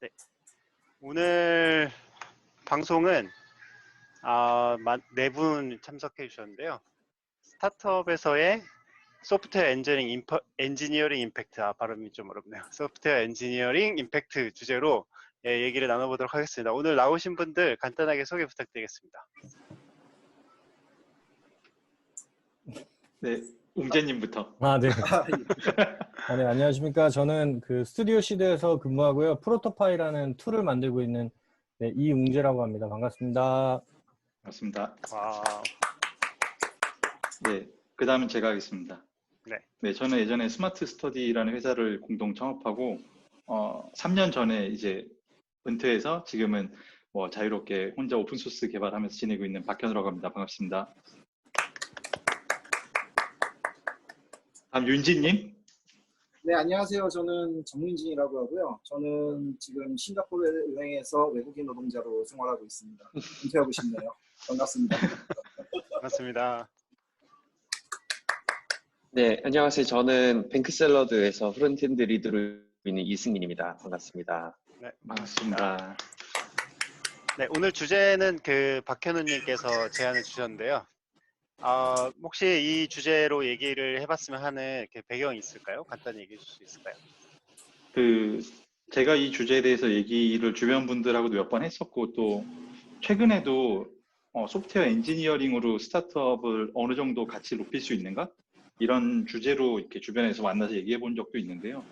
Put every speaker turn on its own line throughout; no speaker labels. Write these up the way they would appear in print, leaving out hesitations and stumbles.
네, 오늘 방송은 네 분 참석해 주셨는데요. 스타트업에서의 소프트웨어 엔지니어링 임팩트, 발음이 좀 어렵네요. 소프트웨어 엔지니어링 임팩트 주제로 얘기를 나눠보도록 하겠습니다. 오늘 나오신 분들 간단하게 소개 부탁드리겠습니다.
네, 웅재님부터.
네. 네, 안녕하십니까. 저는 그 스튜디오 시드에서 근무하고요. 프로토파이라는 툴을 만들고 있는 이웅재라고 합니다. 반갑습니다.
반갑습니다.
와.
네, 그 다음은 제가 하겠습니다.
네,
저는 예전에 스마트 스터디라는 회사를 공동 창업하고 3년 전에 이제 은퇴해서 지금은 자유롭게 혼자 오픈소스 개발하면서 지내고 있는 박현우라고 합니다. 반갑습니다. 다음 윤진님.
네, 안녕하세요. 저는 정민진이라고 하고요. 저는 지금 싱가포르 은행에서 외국인 노동자로 생활하고 있습니다. 은퇴하고 싶네요. 반갑습니다.
반갑습니다.
네, 안녕하세요. 저는 뱅크샐러드에서 프론트엔드 리드를 있는 이승민입니다. 반갑습니다.
네,
반갑습니다.
네, 오늘 주제는 박현우님께서 제안을 주셨는데요. 혹시 이 주제로 얘기를 해봤으면 하는 배경이 있을까요? 간단히 얘기해 줄 수 있을까요?
제가 이 주제에 대해서 얘기를 주변 분들하고도 몇 번 했었고, 또 최근에도 소프트웨어 엔지니어링으로 스타트업을 어느 정도 가치 높일 수 있는가? 이런 주제로 이렇게 주변에서 만나서 얘기해 본 적도 있는데요.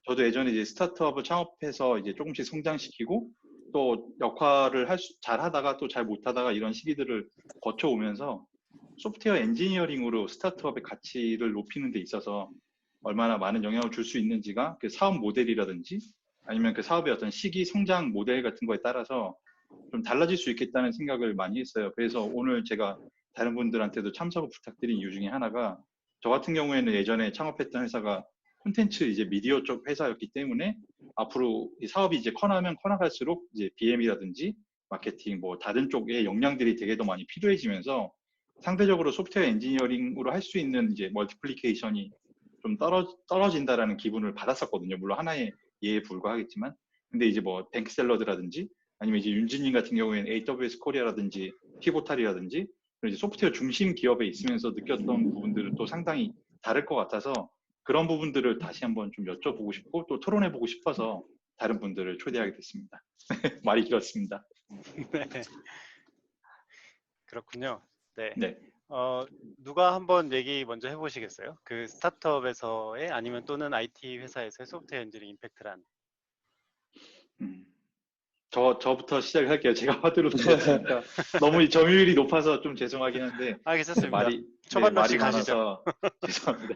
저도 예전에 이제 스타트업을 창업해서 이제 조금씩 성장시키고 또 역할을 잘 하다가 또 잘 못하다가 이런 시기들을 거쳐오면서 소프트웨어 엔지니어링으로 스타트업의 가치를 높이는 데 있어서 얼마나 많은 영향을 줄 수 있는지가 그 사업 모델이라든지 아니면 그 사업의 어떤 시기 성장 모델 같은 거에 따라서 좀 달라질 수 있겠다는 생각을 많이 했어요. 그래서 오늘 제가 다른 분들한테도 참석을 부탁드린 이유 중에 하나가, 저 같은 경우에는 예전에 창업했던 회사가 콘텐츠 이제 미디어 쪽 회사였기 때문에 앞으로 이 사업이 이제 커나면 커나갈수록 이제 BM이라든지 마케팅 다른 쪽의 역량들이 되게 더 많이 필요해지면서 상대적으로 소프트웨어 엔지니어링으로 할 수 있는 이제 멀티플리케이션이 좀 떨어진다라는 기분을 받았었거든요. 물론 하나의 예에 불과하겠지만. 근데 이제 뱅크샐러드라든지 아니면 이제 윤진님 같은 경우에는 AWS 코리아라든지 피보탈이라든지 이제 소프트웨어 중심 기업에 있으면서 느꼈던 부분들은 또 상당히 다를 것 같아서 그런 부분들을 다시 한번 좀 여쭤보고 싶고 또 토론해보고 싶어서 다른 분들을 초대하게 됐습니다. 말이 길었습니다.
네. 그렇군요. 네.
네.
누가 한번 얘기 먼저 해보시겠어요? 그 스타트업에서의 아니면 또는 IT 회사에서의 소프트웨어 엔지니어링 임팩트란?
저부터 시작할게요. 제가 하드로 들었으니까 너무 점유율이 높아서 좀 죄송하긴 한데
괜찮습니다.
말이 많아서 죄송합니다.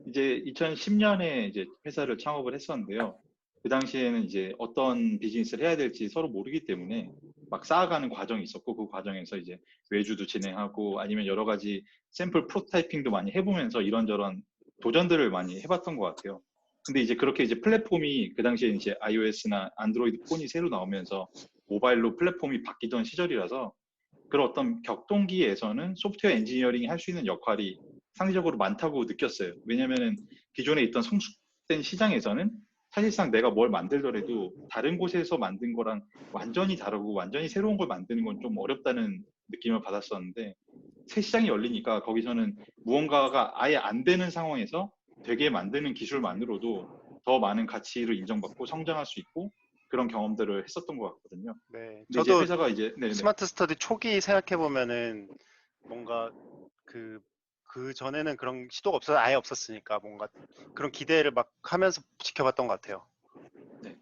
이제 2010년에 이제 회사를 창업을 했었는데요. 그 당시에는 이제 어떤 비즈니스를 해야 될지 서로 모르기 때문에 막 쌓아가는 과정이 있었고, 그 과정에서 이제 외주도 진행하고 아니면 여러 가지 샘플 프로타이핑도 많이 해보면서 이런저런 도전들을 많이 해봤던 것 같아요. 근데 이제 그렇게 이제 플랫폼이 그 당시에 이제 iOS나 안드로이드 폰이 새로 나오면서 모바일로 플랫폼이 바뀌던 시절이라서 그런 어떤 격동기에서는 소프트웨어 엔지니어링이 할 수 있는 역할이 상대적으로 많다고 느꼈어요. 왜냐면은 기존에 있던 성숙된 시장에서는 사실상 내가 뭘 만들더라도 다른 곳에서 만든 거랑 완전히 다르고 완전히 새로운 걸 만드는 건 좀 어렵다는 느낌을 받았었는데, 새 시장이 열리니까 거기서는 무언가가 아예 안 되는 상황에서 되게 만드는 기술만으로도 더 많은 가치를 인정받고 성장할 수 있고 그런 경험들을 했었던 것 같거든요.
네,
저도
이제
회사가 이제
스마트 스터디 초기 생각해 보면은 뭔가 그 전에는 그런 시도가 아예 없었으니까 뭔가 그런 기대를 막 하면서 지켜봤던 것 같아요.
네.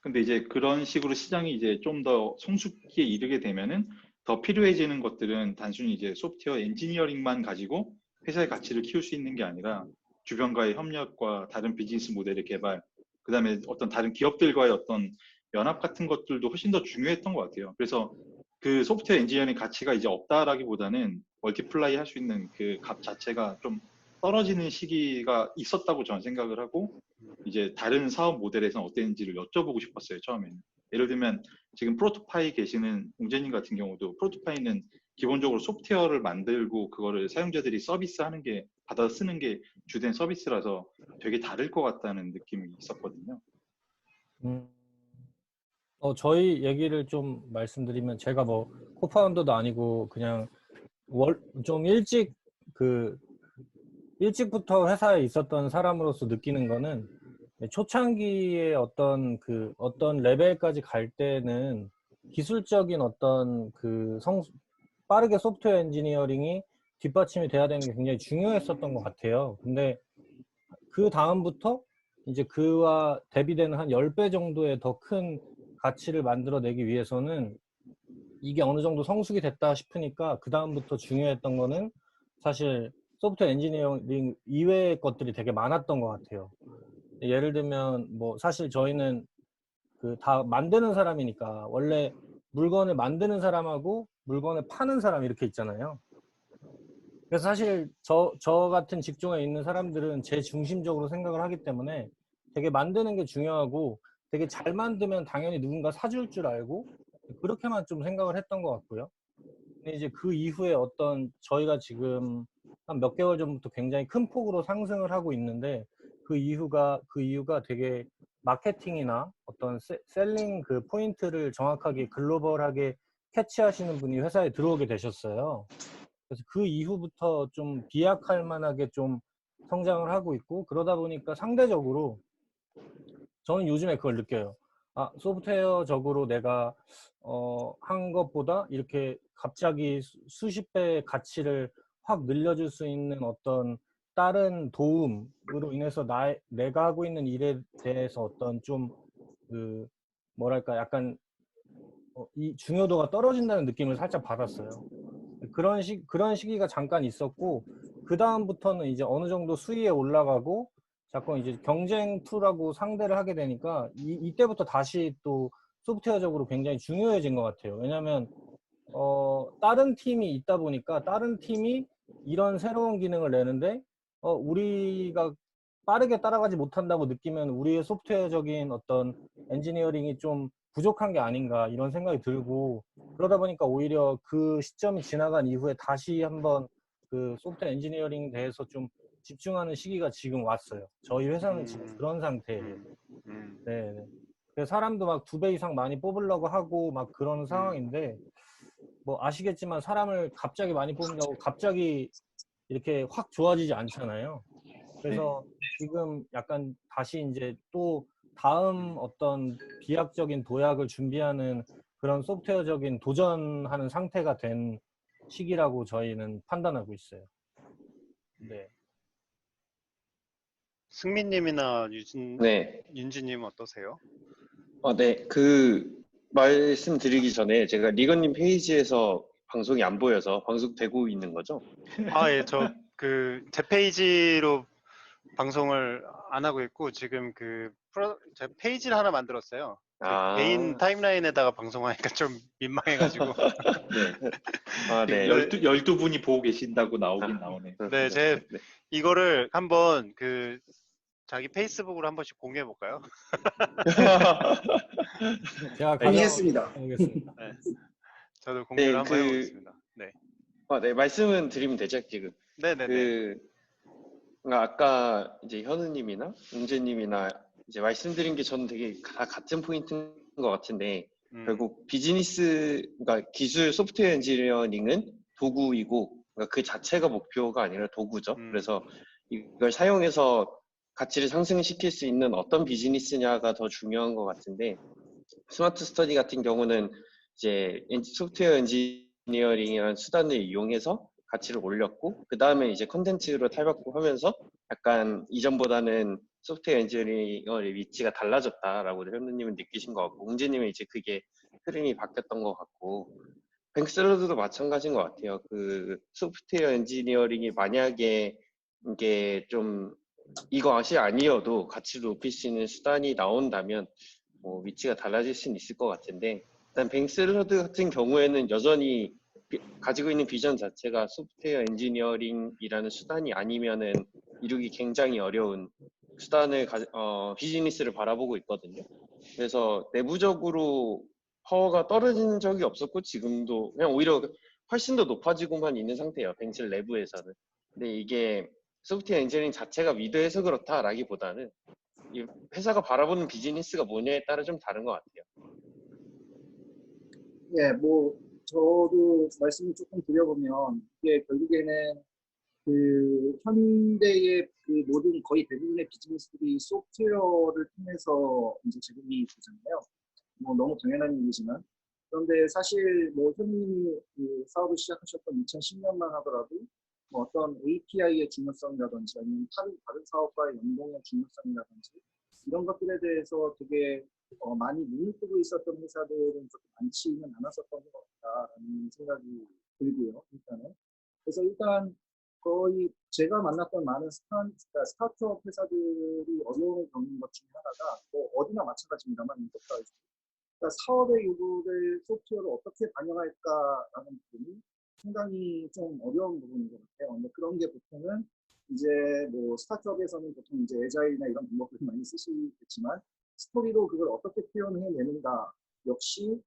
근데 이제 그런 식으로 시장이 이제 좀 더 성숙기에 이르게 되면은 더 필요해지는 것들은 단순히 이제 소프트웨어 엔지니어링만 가지고 회사의 가치를 키울 수 있는 게 아니라 주변과의 협력과 다른 비즈니스 모델의 개발, 그 다음에 어떤 다른 기업들과의 어떤 연합 같은 것들도 훨씬 더 중요했던 것 같아요. 그래서 그 소프트웨어 엔지니어링 가치가 이제 없다라기보다는 멀티플라이 할 수 있는 그 값 자체가 좀 떨어지는 시기가 있었다고 저는 생각을 하고, 이제 다른 사업 모델에서는 어땠는지를 여쭤보고 싶었어요, 처음에는. 예를 들면 지금 프로토파이 계시는 웅재님 같은 경우도 프로토파이는 기본적으로 소프트웨어를 만들고 그거를 사용자들이 서비스하는 게, 받아 쓰는 게 주된 서비스라서 되게 다를 것 같다는 느낌이 있었거든요.
저희 얘기를 좀 말씀드리면 제가 뭐 코파운더도 아니고 그냥 좀 일찍부터 회사에 있었던 사람으로서 느끼는 거는 초창기에 어떤 레벨까지 갈 때는 기술적인 빠르게 소프트웨어 엔지니어링이 뒷받침이 돼야 되는 게 굉장히 중요했었던 것 같아요. 근데 그 다음부터 이제 그와 대비되는 한 10배 정도의 더 큰 가치를 만들어내기 위해서는 이게 어느 정도 성숙이 됐다 싶으니까 그 다음부터 중요했던 거는 사실 소프트웨어 엔지니어링 이외의 것들이 되게 많았던 것 같아요. 예를 들면 뭐 사실 저희는 다 만드는 사람이니까 원래 물건을 만드는 사람하고 물건을 파는 사람 이렇게 있잖아요. 그래서 사실 저 같은 직종에 있는 사람들은 제 중심적으로 생각을 하기 때문에 되게 만드는 게 중요하고 되게 잘 만들면 당연히 누군가 사줄 줄 알고 그렇게만 좀 생각을 했던 것 같고요. 근데 이제 그 이후에 저희가 지금 한 몇 개월 전부터 굉장히 큰 폭으로 상승을 하고 있는데 그 이유가 되게 마케팅이나 어떤 셀링 포인트를 정확하게 글로벌하게 캐치하시는 분이 회사에 들어오게 되셨어요. 그래서 그 이후부터 좀 비약할 만하게 좀 성장을 하고 있고 그러다 보니까 상대적으로 저는 요즘에 그걸 느껴요. 소프트웨어적으로 내가 한 것보다 이렇게 갑자기 수십 배의 가치를 확 늘려줄 수 있는 어떤 다른 도움으로 인해서 내가 하고 있는 일에 대해서 어떤 좀 뭐랄까 약간 이 중요도가 떨어진다는 느낌을 살짝 받았어요. 그런 시기가 잠깐 있었고 그 다음부터는 이제 어느 정도 수위에 올라가고 자꾸 이제 경쟁 툴하고 상대를 하게 되니까 이때부터 다시 또 소프트웨어적으로 굉장히 중요해진 것 같아요. 왜냐하면 다른 팀이 있다 보니까 다른 팀이 이런 새로운 기능을 내는데 우리가 빠르게 따라가지 못한다고 느끼면 우리의 소프트웨어적인 어떤 엔지니어링이 좀 부족한 게 아닌가 이런 생각이 들고 그러다 보니까 오히려 그 시점이 지나간 이후에 다시 한번 소프트웨어 엔지니어링 대해서 좀 집중하는 시기가 지금 왔어요. 저희 회사는 지금 그런 상태예요. 네. 그래서 사람도 막 2배 이상 많이 뽑으려고 하고 막 그런 상황인데 뭐 아시겠지만 사람을 갑자기 많이 뽑는다고 갑자기 이렇게 확 좋아지지 않잖아요. 그래서 지금 약간 다시 이제 또 다음 어떤 비약적인 도약을 준비하는 그런 소프트웨어적인 도전하는 상태가 된 시기라고 저희는 판단하고 있어요. 네.
승민님이나
네.
윤지님 어떠세요?
네. 말씀드리기 전에 제가 리건님 페이지에서 방송이 안 보여서 방송되고 있는 거죠?
예, 제 페이지로 방송을 안 하고 있고 지금 제 페이지를 하나 만들었어요. 개인 타임라인에다가 방송하니까 좀 민망해가지고.
네. 네.
12분이 보고 계신다고 나오긴 나오네.
네, 이거를 한번 자기 페이스북으로 한 번씩 공유해 볼까요?
제가
동의했습니다.
가져오겠습니다.
네, 저도 공유를
네,
한번 해보겠습니다. 네.
네, 말씀은 드리면 되죠, 지금.
네네네.
아까 이제 현우님이나 웅재님이나 이제 말씀드린 게 저는 되게 다 같은 포인트인 것 같은데, 결국 그러니까 기술 소프트웨어 엔지니어링은 도구이고, 그러니까 그 자체가 목표가 아니라 도구죠. 그래서 이걸 사용해서 가치를 상승시킬 수 있는 어떤 비즈니스냐가 더 중요한 것 같은데, 스마트 스터디 같은 경우는 이제 소프트웨어 엔지니어링이라는 수단을 이용해서 가치를 올렸고, 그 다음에 이제 컨텐츠로 탈바꿈하면서 약간 이전보다는 소프트웨어 엔지니어의 위치가 달라졌다라고 현우님은 느끼신 것 같고, 웅재님은 이제 그게 흐름이 바뀌었던 것 같고, 뱅크샐러드도 마찬가지인 것 같아요. 소프트웨어 엔지니어링이 만약에 이게 좀 이것이 아니어도 가치를 높일 수 있는 수단이 나온다면 뭐 위치가 달라질 수는 있을 것 같은데, 일단 뱅크샐러드 같은 경우에는 여전히 가지고 있는 비전 자체가 소프트웨어 엔지니어링이라는 수단이 아니면은 이루기 굉장히 어려운 비즈니스를 바라보고 있거든요. 그래서 내부적으로 파워가 떨어진 적이 없었고 지금도 그냥 오히려 훨씬 더 높아지고만 있는 상태예요. 뱅슬 내부에서는. 근데 이게 소프트웨어 엔지니어링 자체가 위대해서 그렇다라기보다는 이 회사가 바라보는 비즈니스가 뭐냐에 따라 좀 다른 것 같아요.
예, 뭐 저도 말씀을 조금 드려보면 이게 결국에는 그 현대의 그 모든 거의 대부분의 비즈니스들이 소프트웨어를 통해서 이제 제공이 되잖아요. 뭐 너무 당연한 얘기지만 그런데 사실 뭐 현님이 그 사업을 시작하셨던 2010년만 하더라도 뭐 어떤 API의 중요성이라든지 아니면 다른 사업과의 연동의 중요성이라든지 이런 것들에 대해서 되게 많이 눈을 뜨고 있었던 회사들은 조금 많지는 않았었던 것 같다라는 생각이 들고요. 일단은 그래서 일단 거의 제가 만났던 많은 그러니까 스타트업 회사들이 어려움을 겪는 것 중에 하나가 뭐 어디나 마찬가지입니다만 인터프라이즈 그러니까 사업의 요구를 소프트웨어로 어떻게 반영할까라는 부분이 상당히 좀 어려운 부분인 것 같아요. 근데 그런 게 보통은 이제 뭐 스타트업에서는 보통 이제 에자일이나 이런 방법을 많이 쓰시겠지만 스토리로 그걸 어떻게 표현해내는가 역시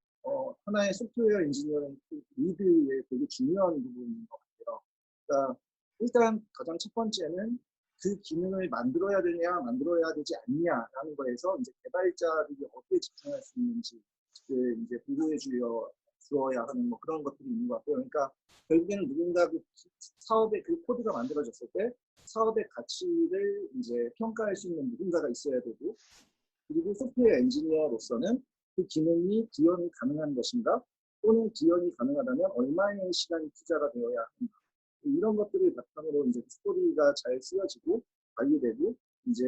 하나의 소프트웨어 엔지니어링 리드의 되게 중요한 부분인 것 같아요. 그러니까 일단 가장 첫 번째는 그 기능을 만들어야 되냐, 만들어야 되지 않냐라는 거에서 이제 개발자들이 어떻게 집중할 수 있는지 그 이제 보고해 주어야 하는 뭐 그런 것들이 있는 것 같고요. 그러니까 결국에는 누군가 그 사업의 그 코드가 만들어졌을 때 사업의 가치를 이제 평가할 수 있는 누군가가 있어야 되고 그리고 소프트웨어 엔지니어로서는 그 기능이 구현이 가능한 것인가 또는 구현이 가능하다면 얼마의 시간이 투자가 되어야 하는가 이런 것들을 바탕으로 이제 스토리가 잘 쓰여지고 관리되고 이제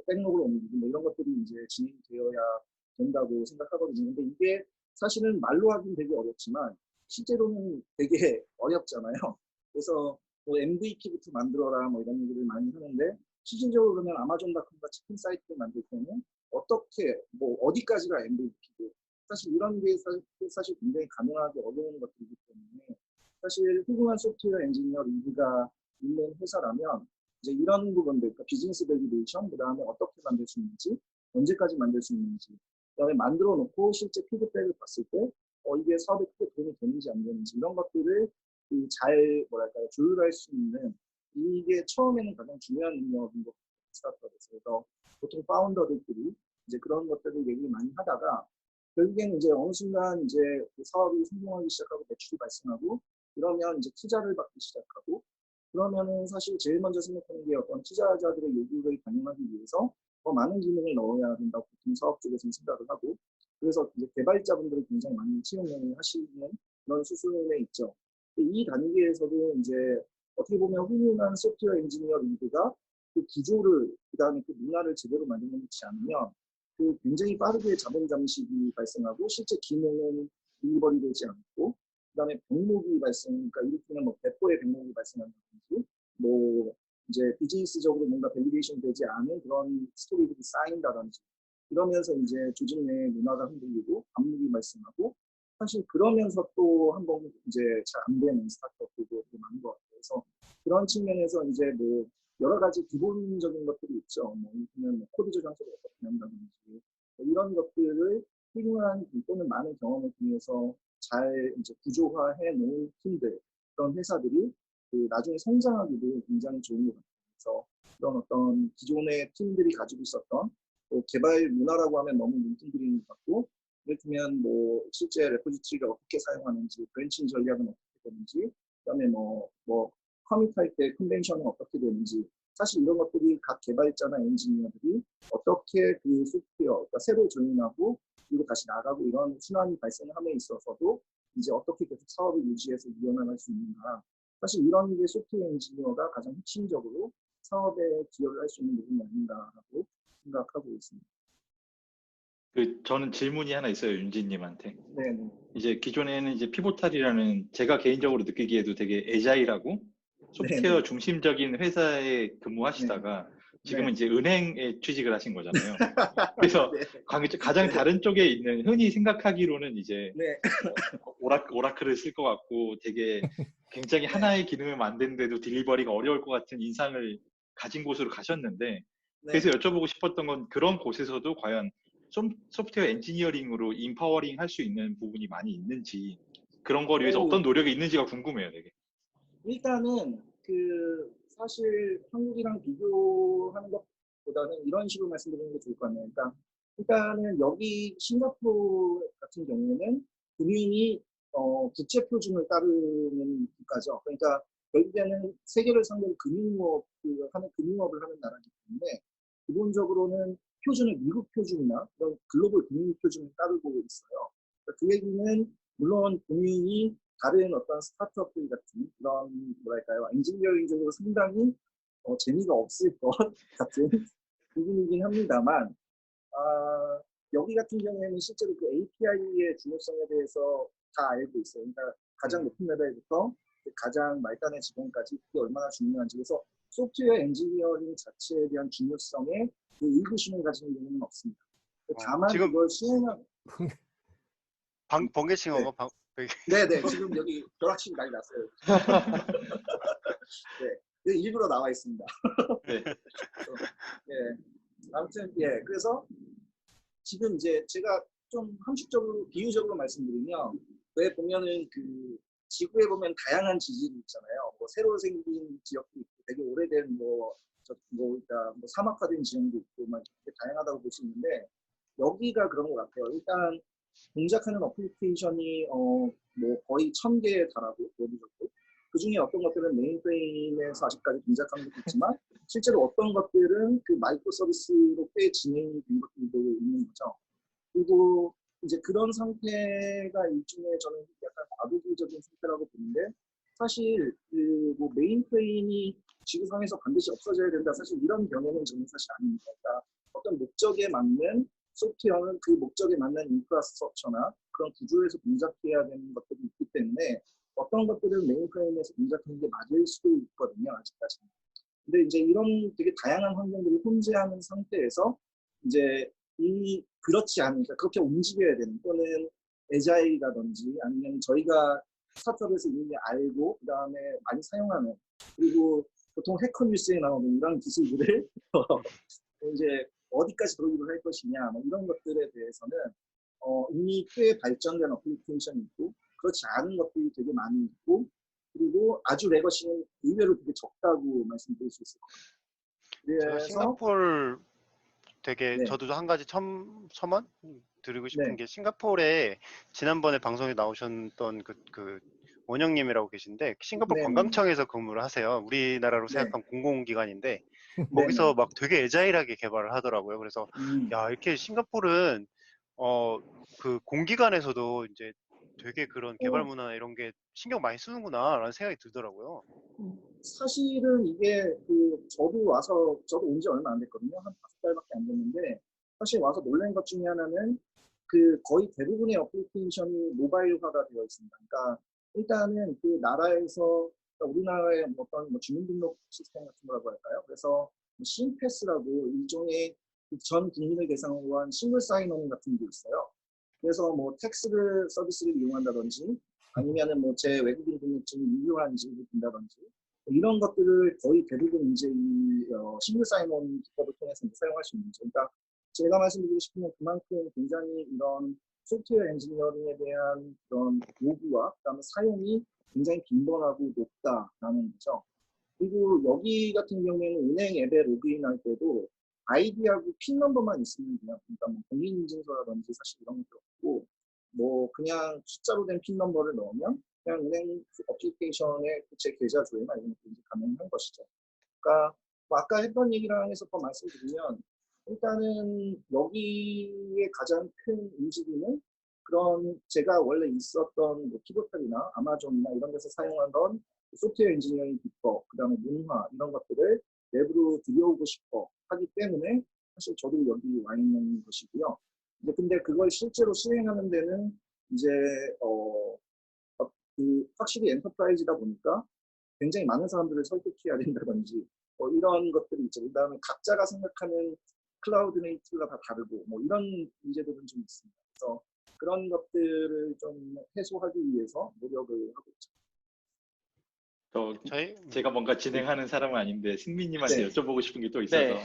백록으로 옮기고 뭐 이런 것들이 이제 진행되어야 된다고 생각하거든요. 근데 이게 사실은 말로 하긴 되게 어렵지만 실제로는 되게 어렵잖아요. 그래서 뭐 MVP부터 만들어라 뭐 이런 얘기를 많이 하는데 실질적으로 그러면 아마존닷컴과 치킨 사이트를 만들 때는 어떻게 뭐 어디까지가 MVP고 사실 이런 게 사실 굉장히 가능하기 어려운 것들이기 때문에 사실 훌륭한 소프트웨어 엔지니어 리드가 있는 회사라면 이제 이런 부분들, 그러니까 비즈니스 밸리데이션, 그 다음에 어떻게 만들 수 있는지, 언제까지 만들 수 있는지, 그 다음에 만들어 놓고 실제 피드백을 봤을 때 이게 사업에 크게 도움이 되는지 안 되는지 이런 것들을 잘 뭐랄까요 조율할 수 있는 이게 처음에는 가장 중요한 능력인 것 같아요. 스타트업에서. 그래서 보통 파운더들끼리 이제 그런 것들을 얘기 많이 하다가 결국에는 이제 어느 순간 이제 그 사업이 성공하기 시작하고 매출이 발생하고 그러면 이제 투자를 받기 시작하고 그러면은 사실 제일 먼저 생각하는 게 어떤 투자자들의 요구를 반영하기 위해서 더 많은 기능을 넣어야 된다고 보통 사업 쪽에서는 생각을 하고 그래서 이제 개발자분들이 굉장히 많이 채용을 하시는 그런 수순에 있죠. 이 단계에서도 이제 어떻게 보면 훌륭한 소프트웨어 엔지니어 리드가 그 기조를 그다음에 그 문화를 제대로 만들어 놓지 않으면 그 굉장히 빠르게 자본 잠식이 발생하고 실제 기능은 딜리버리 되지 않고 그다음에 병목이 그러니까 이를테면 뭐 배포의 병목이 발생한다든지 뭐 이제 비즈니스적으로 뭔가 밸리데이션 되지 않은 그런 스토리들이 쌓인다든지 이러면서 이제 조직 내 문화가 흔들리고 압력이 발생하고 사실 그러면서 또 한번 이제 잘 안 되는 스타트업들도 많은 것 같아요. 그래서 그런 측면에서 이제 뭐 여러 가지 기본적인 것들이 있죠. 뭐 코드 저장소를 어떻게 한다든지 뭐 이런 것들을 훌륭한 또는 많은 경험을 통해서 잘 이제 구조화해 놓은 팀들 그런 회사들이 그 나중에 성장하기도 굉장히 좋은 것 같아요. 그래서 그런 어떤 기존의 팀들이 가지고 있었던 또 개발 문화라고 하면 너무 뭉뚱그리는 것 같고 예를 들면 뭐 실제 레포지토리를 어떻게 사용하는지 브랜칭 전략은 어떻게 되는지 그다음에 뭐 커밋할 때 컨벤션은 어떻게 되는지 사실 이런 것들이 각 개발자나 엔지니어들이 어떻게 그 소프트웨어 그러니까 새로 조인하고 그리고 다시 나가고 이런 순환이 발생함에 있어서도 이제 어떻게 계속 사업을 유지해서 이어나갈 수 있는가 사실 이런 게 소프트웨어 엔지니어가 가장 핵심적으로 사업에 기여를 할 수 있는 부분이 아닌가라고 생각하고 있습니다.
저는 질문이 하나 있어요, 윤지님한테.
네.
이제 기존에는 이제 피보탈이라는 제가 개인적으로 느끼기에도 되게 애자일하고 소프트웨어 중심적인 회사에 근무하시다가 지금은 이제 은행에 취직을 하신 거잖아요. 그래서 가장 다른 쪽에 있는 흔히 생각하기로는 이제 오라클을 쓸 것 같고 되게 굉장히 하나의 기능을 만드는데도 딜리버리가 어려울 것 같은 인상을 가진 곳으로 가셨는데 그래서 여쭤보고 싶었던 건 그런 곳에서도 과연 소프트웨어 엔지니어링으로 인파워링 할 수 있는 부분이 많이 있는지 그런 걸 위해서 어떤 노력이 있는지가 궁금해요, 되게.
일단은 그 사실 한국이랑 비교하는 것보다는 이런 식으로 말씀드리는 게 좋을 것 같네요. 그러니까 일단은 여기 싱가포르 같은 경우에는 금융이 국제 표준을 따르는 국가죠. 그러니까 결국에는 세계를 상대로 하는 금융업을 하는 나라이기 때문에 기본적으로는 표준을 미국 표준이나 그런 글로벌 금융 표준을 따르고 있어요. 그러니까 그 얘기는 물론 금융이 다른 어떤 스타트업들 같은 그런 뭐랄까요 엔지니어링적으로 상당히 재미가 없을 것 같은 부분이긴 합니다만 여기 같은 경우에는 실제로 그 API의 중요성에 대해서 다 알고 있어요. 그러니까 가장 높은 레벨부터 가장 말단의 직원까지 그게 얼마나 중요한지. 그래서 소프트웨어 엔지니어링 자체에 대한 중요성에 그 의구심을 가지는 경우는 없습니다. 다만
지금
이걸 수행한
번개 친
네.
건가?
네네 지금 여기 벼락치기 난리 났어요. 네 일부러 나와 있습니다.
네.
예 아무튼 예 그래서 지금 이제 제가 좀 함축적으로 비유적으로 말씀드리면 왜 보면은 그 지구에 보면 다양한 지질이 있잖아요. 뭐 새로 생긴 지역도 있고 되게 오래된 그러니까 뭐 사막화된 지형도 있고 막 이렇게 다양하다고 볼 수 있는데 여기가 그런 것 같아요. 일단 동작하는 어플리케이션이 뭐 거의 1000개에 달하고 모두적으로 그 중에 어떤 것들은 메인프레임에서 아직까지 동작하는 것도 있지만 실제로 어떤 것들은 그 마이크로 서비스로 꽤 진행이 된 것들도 있는 거죠. 그리고 이제 그런 상태가 일종의 저는 약간 과도기적인 상태라고 보는데 사실 그뭐 메인프레임이 지구상에서 반드시 없어져야 된다. 사실 이런 경우는 저는 사실 아닙니다. 그러니까 어떤 목적에 맞는 소프트웨어는 그 목적에 맞는 인프라스트럭처나 그런 구조에서 동작해야 되는 것들이 있기 때문에 어떤 것들은 메인프레임에서 동작하는 게 맞을 수도 있거든요. 아직까지는. 근데 이제 이런 되게 다양한 환경들을 혼재하는 상태에서 이제 그렇지 않으니까 그렇게 움직여야 되는 또는 에자일이라든지 아니면 저희가 스타트업에서 이미 알고 그 다음에 많이 사용하는 그리고 보통 해커 뉴스에 나오는 이런 기술들을 이제 어디까지 도입을 할 것이냐 뭐 이런 것들에 대해서는 이미 꽤 발전된 어플리케이션이 있고 그렇지 않은 것들이 되게 많이 있고 그리고 아주 레거시는 의외로 되게 적다고 말씀드릴 수 있을 것 같아요.
제가
그래서
싱가포르 되게
네,
저도 한 가지 첨언 드리고 싶은
네,
게 싱가포르에 지난번에 방송에 나오셨던 그 원영님이라고 계신데 싱가포르
네, 네,
관광청에서 근무를 하세요. 우리나라로
네,
생각하면 공공기관인데
네, 네,
거기서 막 되게 에자일하게 개발을 하더라고요. 그래서 야 이렇게 싱가포르는 그 공기관에서도 이제 되게 그런 개발 문화나 이런 게 신경 많이 쓰는구나라는 생각이 들더라고요.
사실은 이게 저도 온 지 얼마 안 됐거든요. 한 5달밖에 안 됐는데 사실 와서 놀란 것 중에 하나는 그 거의 대부분의 어플리케이션이 모바일화가 되어 있습니다. 그러니까 일단은 그 나라에서 그러니까 우리나라의 어떤 주민등록 시스템 같은 거라고 할까요? 그래서 신패스라고 일종의 전 국민을 대상으로 한 싱글 사인온 같은 게 있어요. 그래서 뭐 텍스 서비스를 이용한다든지 아니면은 뭐 제 외국인 등록증이 유효한지 본다든지 이런 것들을 거의 대부분 이제 이 싱글 사인온 기법을 통해서 사용할 수 있는 거죠. 그러니까 제가 말씀드리고 싶은 건 그만큼 굉장히 이런 소프트웨어 엔지니어링에 대한 그런 요구와 그다음에 사용이 굉장히 빈번하고 높다라는 거죠. 그리고 여기 같은 경우에는 은행 앱에 로그인할 때도 아이디하고 핀 넘버만 있으면 돼요. 그러니까 뭐 공인인증서라든지 사실 이런 것도 없고 뭐 그냥 숫자로 된 핀 넘버를 넣으면 그냥 은행 어플리케이션의 제 계좌 조회나 이런 것도 이제 가능한 것이죠. 그러니까 뭐 아까 했던 얘기랑 해서 더 말씀드리면 일단은 여기에 가장 큰 움직임은 그런 제가 원래 있었던 뭐 피보탈이나 아마존이나 이런 데서 사용하던 소프트웨어 엔지니어링 기법, 그 다음에 문화 이런 것들을 내부로 들여오고 싶어 하기 때문에 사실 저도 여기 와 있는 것이고요. 이제 근데 그걸 실제로 수행하는 데는 이제 확실히 엔터프라이즈다 보니까 굉장히 많은 사람들을 설득해야 된다든지 이런 것들이 있죠. 그 다음에 각자가 생각하는 클라우드 네이티브가 다 다르고 뭐 이런 문제들은 좀 있습니다. 그래서 그런 것들을 좀 해소하기 위해서 노력을 하고 있죠.
제가 뭔가 진행하는 사람은 아닌데 승민님한테
네.
여쭤보고 싶은 게 또 있어서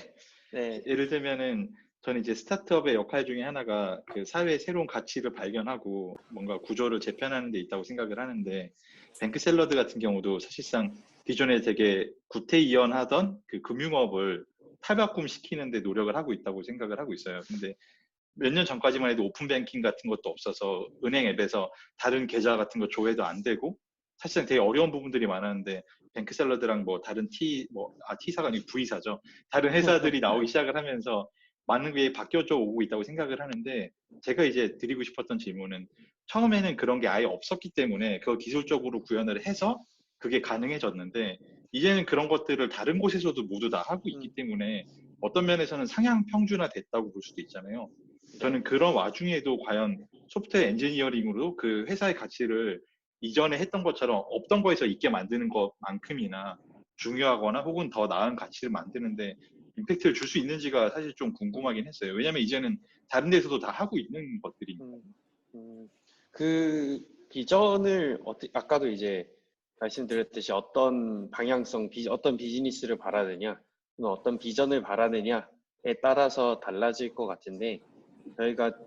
네.
예를 들면은 저는 이제 스타트업의 역할 중에 하나가 그 사회의 새로운 가치를 발견하고 뭔가 구조를 재편하는 데 있다고 생각을 하는데 뱅크샐러드 같은 경우도 사실상 기존에 되게 구태의연하던 그 금융업을 탈바꿈시키는 데 노력을 하고 있다고 생각을 하고 있어요. 근데 몇 년 전까지만 해도 오픈 뱅킹 같은 것도 없어서 은행 앱에서 다른 계좌 같은 거 조회도 안 되고 사실상 되게 어려운 부분들이 많았는데 뱅크샐러드랑 뭐 다른 T사가 아니고 V사죠. 다른 회사들이 나오기 시작을 하면서 많은 게 바뀌어져 오고 있다고 생각을 하는데 제가 이제 드리고 싶었던 질문은 처음에는 그런 게 아예 없었기 때문에 그걸 기술적으로 구현을 해서 그게 가능해졌는데 이제는 그런 것들을 다른 곳에서도 모두 다 하고 있기 때문에 어떤 면에서는 상향 평준화 됐다고 볼 수도 있잖아요. 저는 그런 와중에도 과연 소프트웨어 엔지니어링으로 그 회사의 가치를 이전에 했던 것처럼 없던 거에서 있게 만드는 것만큼이나 중요하거나 혹은 더 나은 가치를 만드는데 임팩트를 줄 수 있는지가 사실 좀 궁금하긴 했어요. 왜냐면 이제는 다른 데서도 다 하고 있는 것들이니까.
그 비전을 아까도 이제 말씀드렸듯이 어떤 방향성, 어떤 비즈니스를 바라느냐, 어떤 비전을 바라느냐에 따라서 달라질 것 같은데 저희가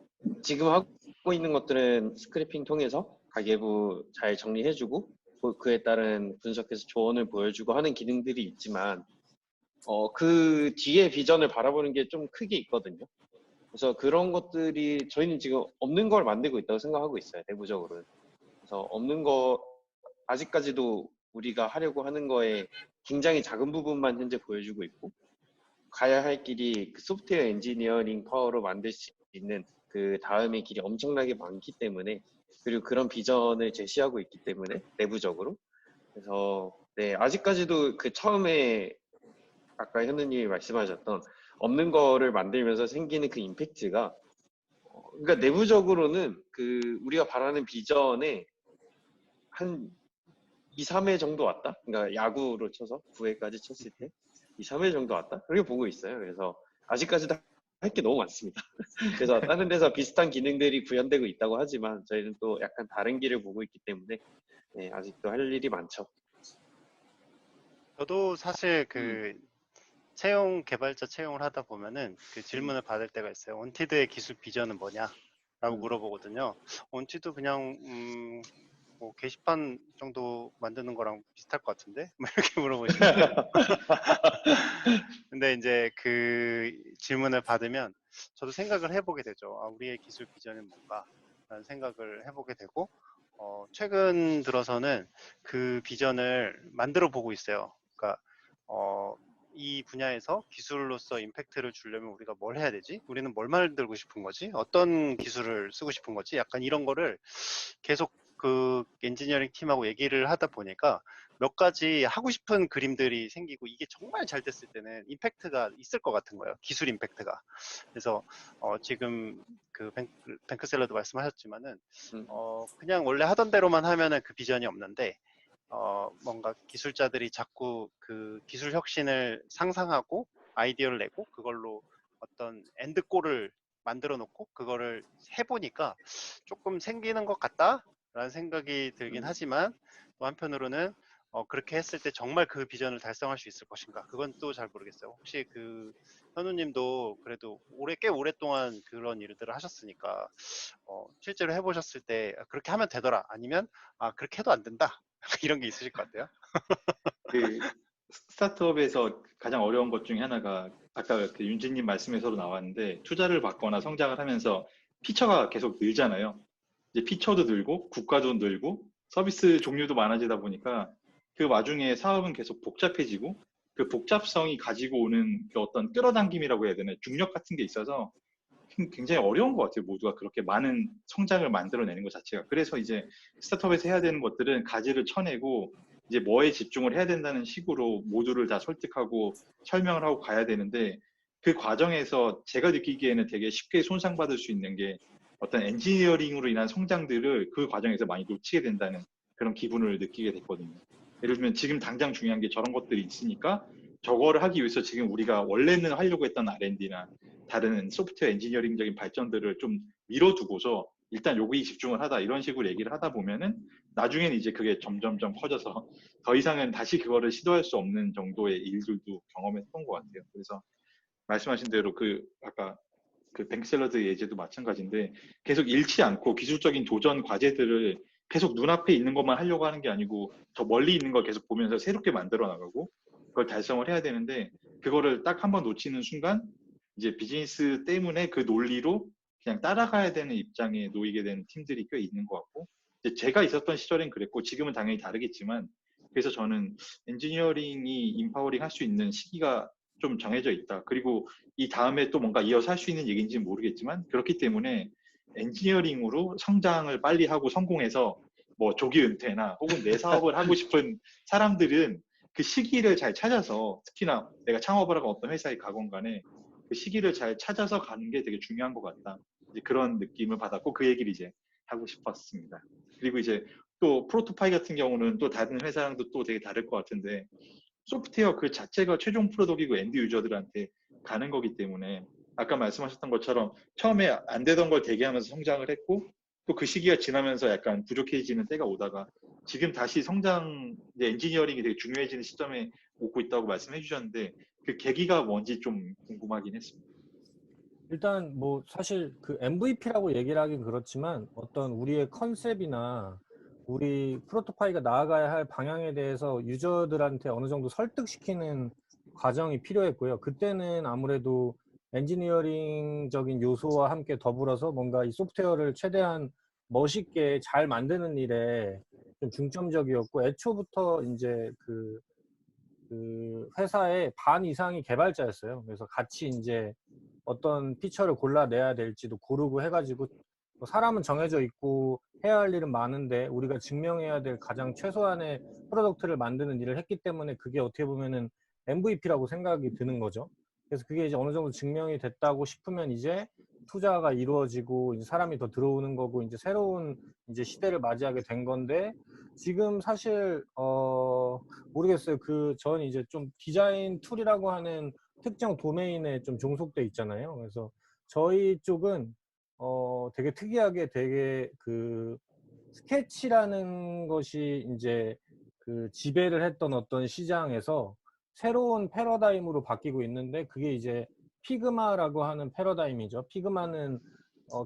지금 하고 있는 것들은 스크래핑 통해서 가계부 잘 정리해주고 그에 따른 분석해서 조언을 보여주고 하는 기능들이 있지만 그 뒤에 비전을 바라보는 게 좀 크게 있거든요. 그래서 그런 것들이 저희는 지금 없는 걸 만들고 있다고 생각하고 있어요. 내부적으로는. 그래서 없는 거 아직까지도 우리가 하려고 하는 거에 굉장히 작은 부분만 현재 보여주고 있고 가야 할 길이 그 소프트웨어 엔지니어링 파워로 만들 수 있는 그 다음의 길이 엄청나게 많기 때문에 그리고 그런 비전을 제시하고 있기 때문에 내부적으로 그래서 네 아직까지도 그 처음에 아까 현우님이 말씀하셨던 없는 거를 만들면서 생기는 그 임팩트가 그러니까 내부적으로는 그 우리가 바라는 비전에 한 2, 3회 정도 왔다? 그러니까 야구로 쳐서 9회까지 쳤을 때 2, 3회 정도 왔다? 그렇게 보고 있어요. 그래서 아직까지도 할 게 너무 많습니다. 그래서 다른 데서 비슷한 기능들이 구현되고 있다고 하지만 저희는 또 약간 다른 길을 보고 있기 때문에 네, 아직도 할 일이 많죠.
저도 사실 그 개발자 채용을 하다 보면은 그 질문을 받을 때가 있어요. 온티드의 기술 비전은 뭐냐라고 물어보거든요. 온티드 그냥 뭐 게시판 정도 만드는 거랑 비슷할 것 같은데? 뭐 이렇게 물어보시는데. 근데 이제 그 질문을 받으면 저도 생각을 해보게 되죠. 아, 우리의 기술 비전은 뭔가? 라는 생각을 해보게 되고, 최근 들어서는 그 비전을 만들어 보고 있어요. 그러니까, 이 분야에서 기술로서 임팩트를 주려면 우리가 뭘 해야 되지? 우리는 뭘 만들고 싶은 거지? 어떤 기술을 쓰고 싶은 거지? 약간 이런 거를 계속 그 엔지니어링 팀하고 얘기를 하다 보니까 몇 가지 하고 싶은 그림들이 생기고 이게 정말 잘 됐을 때는 임팩트가 있을 것 같은 거예요. 기술 임팩트가. 그래서 지금 그 뱅크샐러드 말씀하셨지만은 그냥 원래 하던 대로만 하면은 그 비전이 없는데 뭔가 기술자들이 자꾸 그 기술 혁신을 상상하고 아이디어를 내고 그걸로 어떤 엔드골을 만들어 놓고 그거를 해보니까 조금 생기는 것 같다라는 생각이 들긴 하지만 또 한편으로는 그렇게 했을 때 정말 그 비전을 달성할 수 있을 것인가 그건 또 잘 모르겠어요. 혹시 그 현우님도 그래도 꽤 오랫동안 그런 일들을 하셨으니까 실제로 해보셨을 때 그렇게 하면 되더라 아니면 그렇게 해도 안 된다 이런 게 있으실 것 같아요.
그 스타트업에서 가장 어려운 것 중에 하나가 아까 그 윤진님 말씀에서도 나왔는데 투자를 받거나 성장을 하면서 피처가 계속 늘잖아요. 이제 피처도 늘고 국가도 늘고 서비스 종류도 많아지다 보니까 그 와중에 사업은 계속 복잡해지고 그 복잡성이 가지고 오는 그 어떤 끌어당김이라고 해야 되나 중력 같은 게 있어서 굉장히 어려운 것 같아요. 모두가 그렇게 많은 성장을 만들어내는 것 자체가. 그래서 이제 스타트업에서 해야 되는 것들은 가지를 쳐내고 이제 뭐에 집중을 해야 된다는 식으로 모두를 다 설득하고 설명을 하고 가야 되는데 그 과정에서 제가 느끼기에는 되게 쉽게 손상받을 수 있는 게 어떤 엔지니어링으로 인한 성장들을 그 과정에서 많이 놓치게 된다는 그런 기분을 느끼게 됐거든요. 예를 들면 지금 당장 중요한 게 저런 것들이 있으니까 저거를 하기 위해서 지금 우리가 원래는 하려고 했던 R&D나 다른 소프트웨어 엔지니어링적인 발전들을 좀 미뤄두고서 일단 여기 집중을 하다 이런 식으로 얘기를 하다 보면은 나중에는 이제 그게 점점점 커져서 더 이상은 다시 그거를 시도할 수 없는 정도의 일들도 경험했던 것 같아요. 그래서 말씀하신 대로 그 아까 그 뱅크샐러드 예제도 마찬가지인데 계속 잃지 않고 기술적인 도전 과제들을 계속 눈앞에 있는 것만 하려고 하는 게 아니고 저 멀리 있는 걸 계속 보면서 새롭게 만들어 나가고 그걸 달성을 해야 되는데 그거를 딱 한번 놓치는 순간 이제 비즈니스 때문에 그 논리로 그냥 따라가야 되는 입장에 놓이게 되는 팀들이 꽤 있는 것 같고, 이제 제가 있었던 시절엔 그랬고 지금은 당연히 다르겠지만, 그래서 저는 엔지니어링이 인파워링 할 수 있는 시기가 좀 정해져 있다. 그리고 이 다음에 또 뭔가 이어서 할 수 있는 얘기인지는 모르겠지만, 그렇기 때문에 엔지니어링으로 성장을 빨리 하고 성공해서 뭐 조기 은퇴나 혹은 내 사업을 하고 싶은 사람들은 그 시기를 잘 찾아서, 특히나 내가 창업을 하고 어떤 회사에 가건 간에 그 시기를 잘 찾아서 가는 게 되게 중요한 것 같다. 이제 그런 느낌을 받았고, 그 얘기를 이제 하고 싶었습니다. 그리고 이제 또 프로토파이 같은 경우는 또 다른 회사랑도 또 되게 다를 것 같은데, 소프트웨어 그 자체가 최종 프로덕이고 엔드 유저들한테 가는 거기 때문에, 아까 말씀하셨던 것처럼 처음에 안 되던 걸 대기하면서 성장을 했고, 또 그 시기가 지나면서 약간 부족해지는 때가 오다가 지금 다시 성장, 이제 엔지니어링이 되게 중요해지는 시점에 오고 있다고 말씀해 주셨는데, 그 계기가 뭔지 좀 궁금하긴 했습니다.
일단 뭐 사실 그 MVP라고 얘기를 하긴 그렇지만 어떤 우리의 컨셉이나 우리 프로토파이가 나아가야 할 방향에 대해서 유저들한테 어느 정도 설득시키는 과정이 필요했고요. 그때는 아무래도 엔지니어링적인 요소와 함께 더불어서 뭔가 이 소프트웨어를 최대한 멋있게 잘 만드는 일에 좀 중점적이었고, 애초부터 이제 그 회사의 반 이상이 개발자였어요. 그래서 같이 이제 어떤 피처를 골라내야 될지도 고르고 해가지고, 뭐 사람은 정해져 있고 해야 할 일은 많은데 우리가 증명해야 될 가장 최소한의 프로덕트를 만드는 일을 했기 때문에 그게 어떻게 보면은 MVP라고 생각이 드는 거죠. 그래서 그게 이제 어느 정도 증명이 됐다고 싶으면 이제 투자가 이루어지고 이제 사람이 더 들어오는 거고 이제 새로운 이제 시대를 맞이하게 된 건데, 지금 사실 모르겠어요. 전 이제 좀 디자인 툴이라고 하는 특정 도메인에 좀 종속돼 있잖아요. 그래서 저희 쪽은 되게 특이하게 되게 그 스케치라는 것이 이제 그 지배를 했던 어떤 시장에서 새로운 패러다임으로 바뀌고 있는데, 그게 이제 피그마라고 하는 패러다임이죠. 피그마는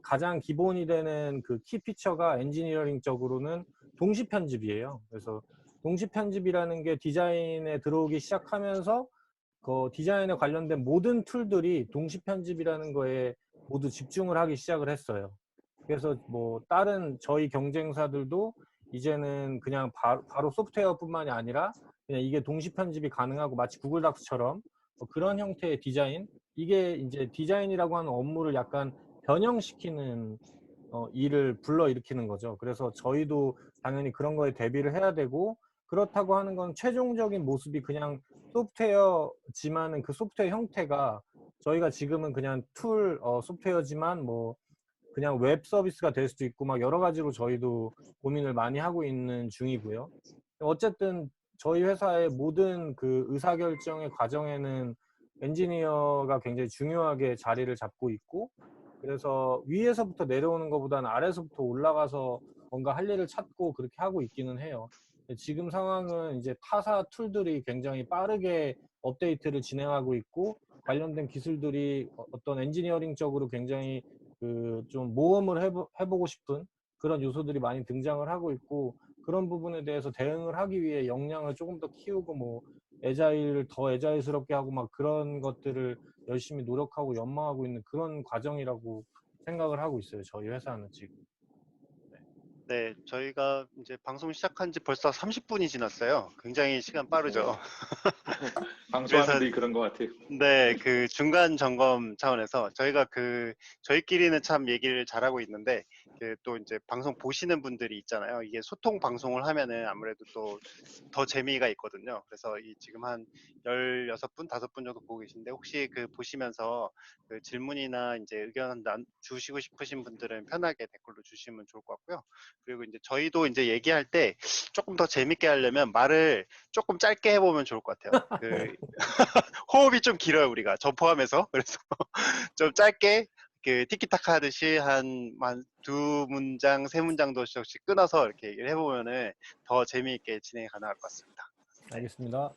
가장 기본이 되는 그 키 피처가 엔지니어링적으로는 동시 편집이에요. 그래서 동시 편집이라는 게 디자인에 들어오기 시작하면서 그 디자인에 관련된 모든 툴들이 동시 편집이라는 거에 모두 집중을 하기 시작을 했어요. 그래서 뭐 다른 저희 경쟁사들도 이제는 그냥 바로 소프트웨어뿐만이 아니라 그냥 이게 동시 편집이 가능하고 마치 구글 닥스처럼 그런 형태의 디자인, 이게 이제 디자인이라고 하는 업무를 약간 변형시키는 일을 불러일으키는 거죠. 그래서 저희도 당연히 그런 거에 대비를 해야 되고, 그렇다고 하는 건 최종적인 모습이 그냥 소프트웨어지만은 그 소프트웨어 형태가 저희가 지금은 그냥 소프트웨어지만 뭐 그냥 웹 서비스가 될 수도 있고 막 여러 가지로 저희도 고민을 많이 하고 있는 중이고요. 어쨌든 저희 회사의 모든 그 의사결정의 과정에는 엔지니어가 굉장히 중요하게 자리를 잡고 있고, 그래서 위에서부터 내려오는 것보다는 아래서부터 올라가서 뭔가 할 일을 찾고 그렇게 하고 있기는 해요. 지금 상황은 이제 타사 툴들이 굉장히 빠르게 업데이트를 진행하고 있고, 관련된 기술들이 어떤 엔지니어링적으로 굉장히 그 좀 모험을 해보고 싶은 그런 요소들이 많이 등장을 하고 있고, 그런 부분에 대해서 대응을 하기 위해 역량을 조금 더 키우고 뭐 애자일을 더 애자일스럽게 하고 막 그런 것들을 열심히 노력하고 연마하고 있는 그런 과정이라고 생각을 하고 있어요. 저희 회사는 지금.
네, 저희가 이제 방송 시작한 지 벌써 30분이 지났어요. 굉장히 시간 빠르죠.
방송하는
그래서
분이 그런 것 같아요.
네, 그 중간 점검 차원에서 저희가 저희끼리는 참 얘기를 잘하고 있는데, 또 이제 방송 보시는 분들이 있잖아요. 이게 소통 방송을 하면은 아무래도 또 더 재미가 있거든요. 그래서 지금 한 16분, 5분 정도 보고 계신데, 혹시 보시면서 그 질문이나 이제 의견 주시고 싶으신 분들은 편하게 댓글로 주시면 좋을 것 같고요. 그리고 이제 저희도 이제 얘기할 때 조금 더 재밌게 하려면 말을 조금 짧게 해보면 좋을 것 같아요. 호흡이 좀 길어요, 우리가. 저 포함해서. 그래서 좀 짧게 티키타카 하듯이 한 두 문장, 세 문장 정도씩 끊어서 이렇게 얘기를 해보면은 더 재미있게 진행이 가능할 것 같습니다. 네.
알겠습니다.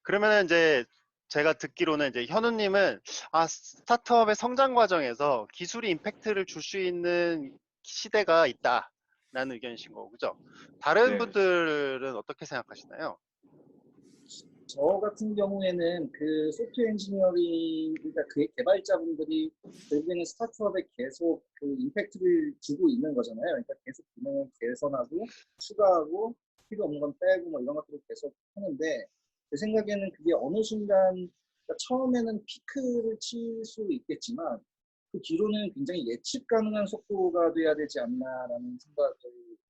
그러면은 이제 제가 듣기로는 이제 현우님은 스타트업의 성장 과정에서 기술이 임팩트를 줄 수 있는 시대가 있다라는 의견이신 거고, 그죠? 다른
네.
분들은 어떻게 생각하시나요?
저 같은 경우에는 그 소프트웨어 엔지니어링, 그러니까 그 개발자분들이 결국에는 스타트업에 계속 그 임팩트를 주고 있는 거잖아요. 그러니까 계속 기능을 개선하고 추가하고 필요 없는 건 빼고 뭐 이런 것들을 계속 하는데 제 생각에는 그게 어느 순간 그러니까 처음에는 피크를 칠 수 있겠지만 그 뒤로는 굉장히 예측 가능한 속도가 돼야 되지 않나라는 생각을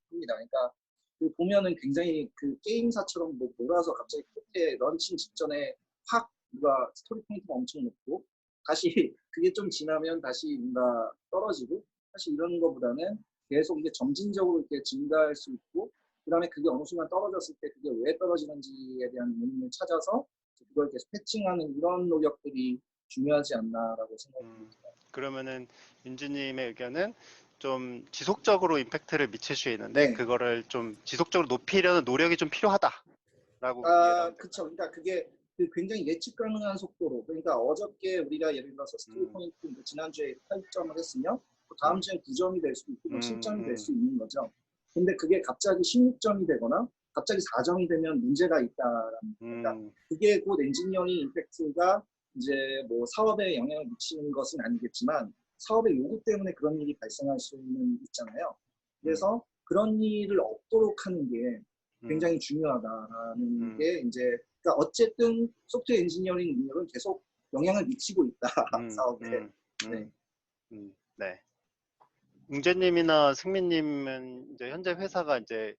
합니다. 그러니까 그 보면은 굉장히 그 게임사처럼 뭐 몰아서 갑자기 끝에 런칭 직전에 확 누가 스토리 포인트가 엄청 높고 다시 그게 좀 지나면 다시 뭔가 떨어지고 사실 이런 거보다는 계속 이게 점진적으로 이렇게 증가할 수 있고 그다음에 그게 어느 순간 떨어졌을 때 그게 왜 떨어지는지에 대한 원인을 찾아서 그걸 계속 패칭하는 이런 노력들이 중요하지 않나라고 생각합니다.
그러면은 윤주님의 의견은 좀 지속적으로 임팩트를 미칠 수 있는데
네.
그거를 좀 지속적으로 높이려는 노력이 좀 필요하다라고 이해를
그쵸. 그러니까 그게 그 굉장히 예측 가능한 속도로. 그러니까 어저께 우리가 예를 들어서 스토리 포인트 지난주에 8점을 했으면 다음 주엔 9점이 될 수도 있고 7점이 될 수 있는 거죠. 근데 그게 갑자기 16점이 되거나 갑자기 4점이 되면 문제가 있다라는 그러니까 그게 곧 엔지니어링 임팩트가 이제 뭐 사업에 영향을 미치는 것은 아니겠지만 사업의 요구 때문에 그런 일이 발생할 수는 있잖아요. 그래서 그런 일을 없도록 하는 게 굉장히 중요하다라는 게 이제 그러니까 어쨌든 소프트웨어 엔지니어링 능력은 계속 영향을 미치고 있다 사업에. 네.
네. 웅재님이나 승민님은 이제 현재 회사가 이제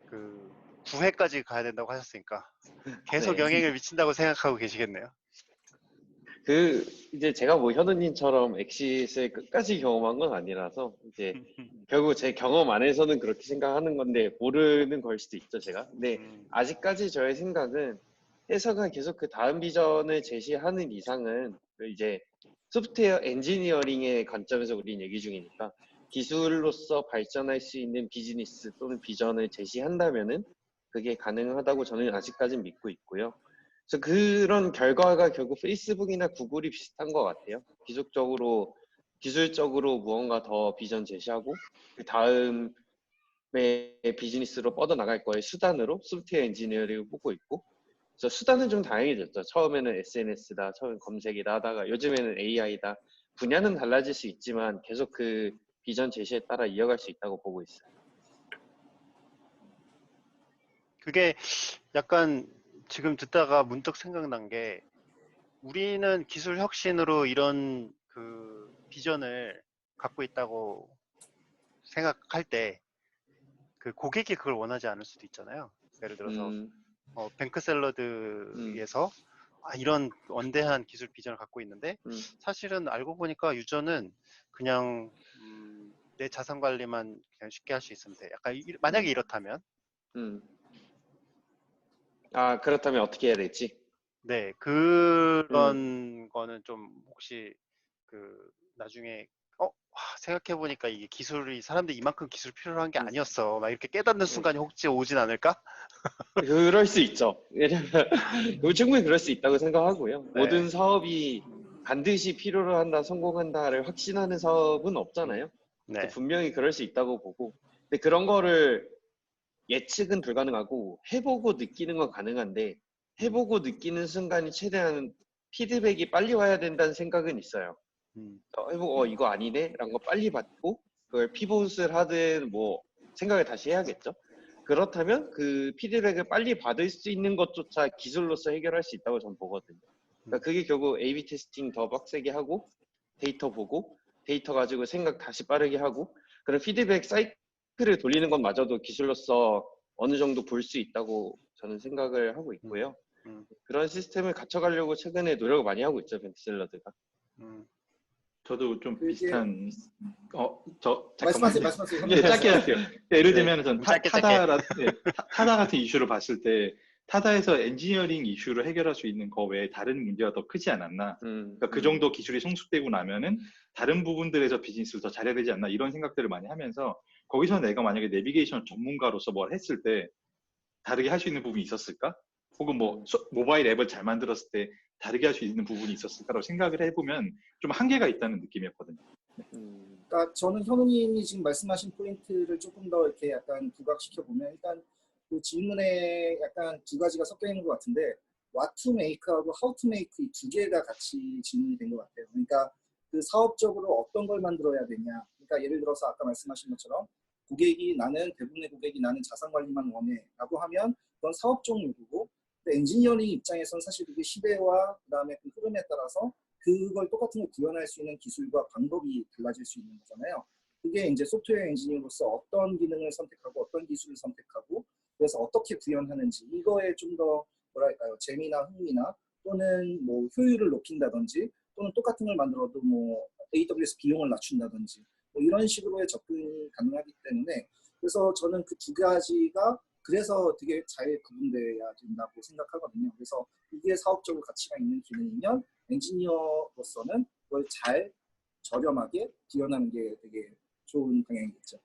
그 9회까지 가야 된다고 하셨으니까 계속
네.
영향을 미친다고 생각하고 계시겠네요.
그 이제 제가 뭐 현우님처럼 엑싯을 끝까지 경험한 건 아니라서 이제 결국 제 경험 안에서는 그렇게 생각하는 건데 모르는 걸 수도 있죠 제가. 근데 아직까지 저의 생각은 회사가 계속 그 다음 비전을 제시하는 이상은 그 이제 소프트웨어 엔지니어링의 관점에서 우리는 얘기 중이니까 기술로서 발전할 수 있는 비즈니스 또는 비전을 제시한다면은 그게 가능하다고 저는 아직까지는 믿고 있고요. 그래서 그런 결과가 결국 페이스북이나 구글이 비슷한 것 같아요. 기술적으로 무언가 더 비전 제시하고 그 다음에 비즈니스로 뻗어나갈 거의 수단으로 소프트웨어 엔지니어링을 보고 있고 그래서 수단은 좀 다양해졌죠. 처음에는 SNS다, 처음엔 검색이다 하다가 요즘에는 AI다. 분야는 달라질 수 있지만 계속 그 비전 제시에 따라 이어갈 수 있다고 보고 있어요.
그게 약간 지금 듣다가 문득 생각난 게 우리는 기술 혁신으로 이런 그 비전을 갖고 있다고 생각할 때 그 고객이 그걸 원하지 않을 수도 있잖아요. 예를 들어서 뱅크샐러드에서 이런 원대한 기술 비전을 갖고 있는데 사실은 알고 보니까 유저는 그냥 내 자산 관리만 그냥 쉽게 할 수 있으면 돼. 약간 만약에 이렇다면
그렇다면 어떻게 해야 될지?
네, 그런 거는 좀 혹시 그 나중에 생각해보니까 이게 기술이 사람들이 이만큼 기술 필요한 게 아니었어. 막 이렇게 깨닫는 순간이 혹시 오진 않을까?
그럴 수 있죠. 왜냐면 충분히 그럴 수 있다고 생각하고요.
네.
모든 사업이 반드시 필요로 한다, 성공한다를 확신하는 사업은 없잖아요.
네.
분명히 그럴 수 있다고 보고 근데 그런 거를 예측은 불가능하고 해보고 느끼는 건 가능한데 해보고 느끼는 순간이 최대한 피드백이 빨리 와야 된다는 생각은 있어요. 해보고 이거 아니네? 라는 거 빨리 받고 그걸 피봇을 하든 뭐 생각을 다시 해야겠죠. 그렇다면 그 피드백을 빨리 받을 수 있는 것조차 기술로서 해결할 수 있다고 저는 보거든요. 그러니까 그게 결국 A/B 테스팅 더 빡세게 하고 데이터 보고 데이터 가지고 생각 다시 빠르게 하고 그런 피드백 사이클을 돌리는 것마저도 기술로서 어느 정도 볼 수 있다고 저는 생각을 하고 있고요. 그런 시스템을 갖춰가려고 최근에 노력을 많이 하고 있죠, 뱅크샐러드가.
저도 좀
그게-
비슷한
말씀하세요.
네, 짧게 할게요. 예를 들면 전
짧게.
타다 같은 이슈를 봤을 때 타다에서 엔지니어링 이슈를 해결할 수 있는 거 외에 다른 문제가 더 크지 않았나. 그러니까 그 정도 기술이 성숙되고 나면은 다른 부분들에서 비즈니스를 더 잘해야 되지 않나 이런 생각들을 많이 하면서 거기서 내가 만약에 내비게이션 전문가로서 뭘 했을 때 다르게 할 수 있는 부분이 있었을까? 혹은 뭐 모바일 앱을 잘 만들었을 때 다르게 할 수 있는 부분이 있었을까라고 생각을 해보면 좀 한계가 있다는 느낌이었거든요.
그러니까 저는 현우님이 지금 말씀하신 포인트를 조금 더 이렇게 약간 부각시켜 보면 일단 그 질문에 약간 두 가지가 섞여 있는 것 같은데 what to make하고 how to make 이 두 개가 같이 질문이 된 것 같아요. 그러니까 그 사업적으로 어떤 걸 만들어야 되냐. 그러니까 예를 들어서 아까 말씀하신 것처럼 대부분의 고객이 나는 자산 관리만 원해라고 하면 그건 사업적 요구고, 엔지니어링 입장에서는 사실 그게 시대와 그다음에 그 흐름에 따라서 그걸 똑같은 걸 구현할 수 있는 기술과 방법이 달라질 수 있는 거잖아요. 그게 이제 소프트웨어 엔지니어로서 어떤 기능을 선택하고 어떤 기술을 선택하고 그래서 어떻게 구현하는지 이거에 좀 더 뭐랄까요, 재미나 흥미나 또는 뭐 효율을 높인다든지 또는 똑같은 걸 만들어도 뭐 AWS 비용을 낮춘다든지 뭐 이런 식으로의 접근이 가능하기 때문에, 그래서 저는 그 두 가지가 그래서 되게 잘 구분돼야 된다고 생각하거든요. 그래서 이게 사업적으로 가치가 있는 기능이면 엔지니어로서는 그걸 잘 저렴하게 구현하는 게 되게 좋은 방향이겠죠.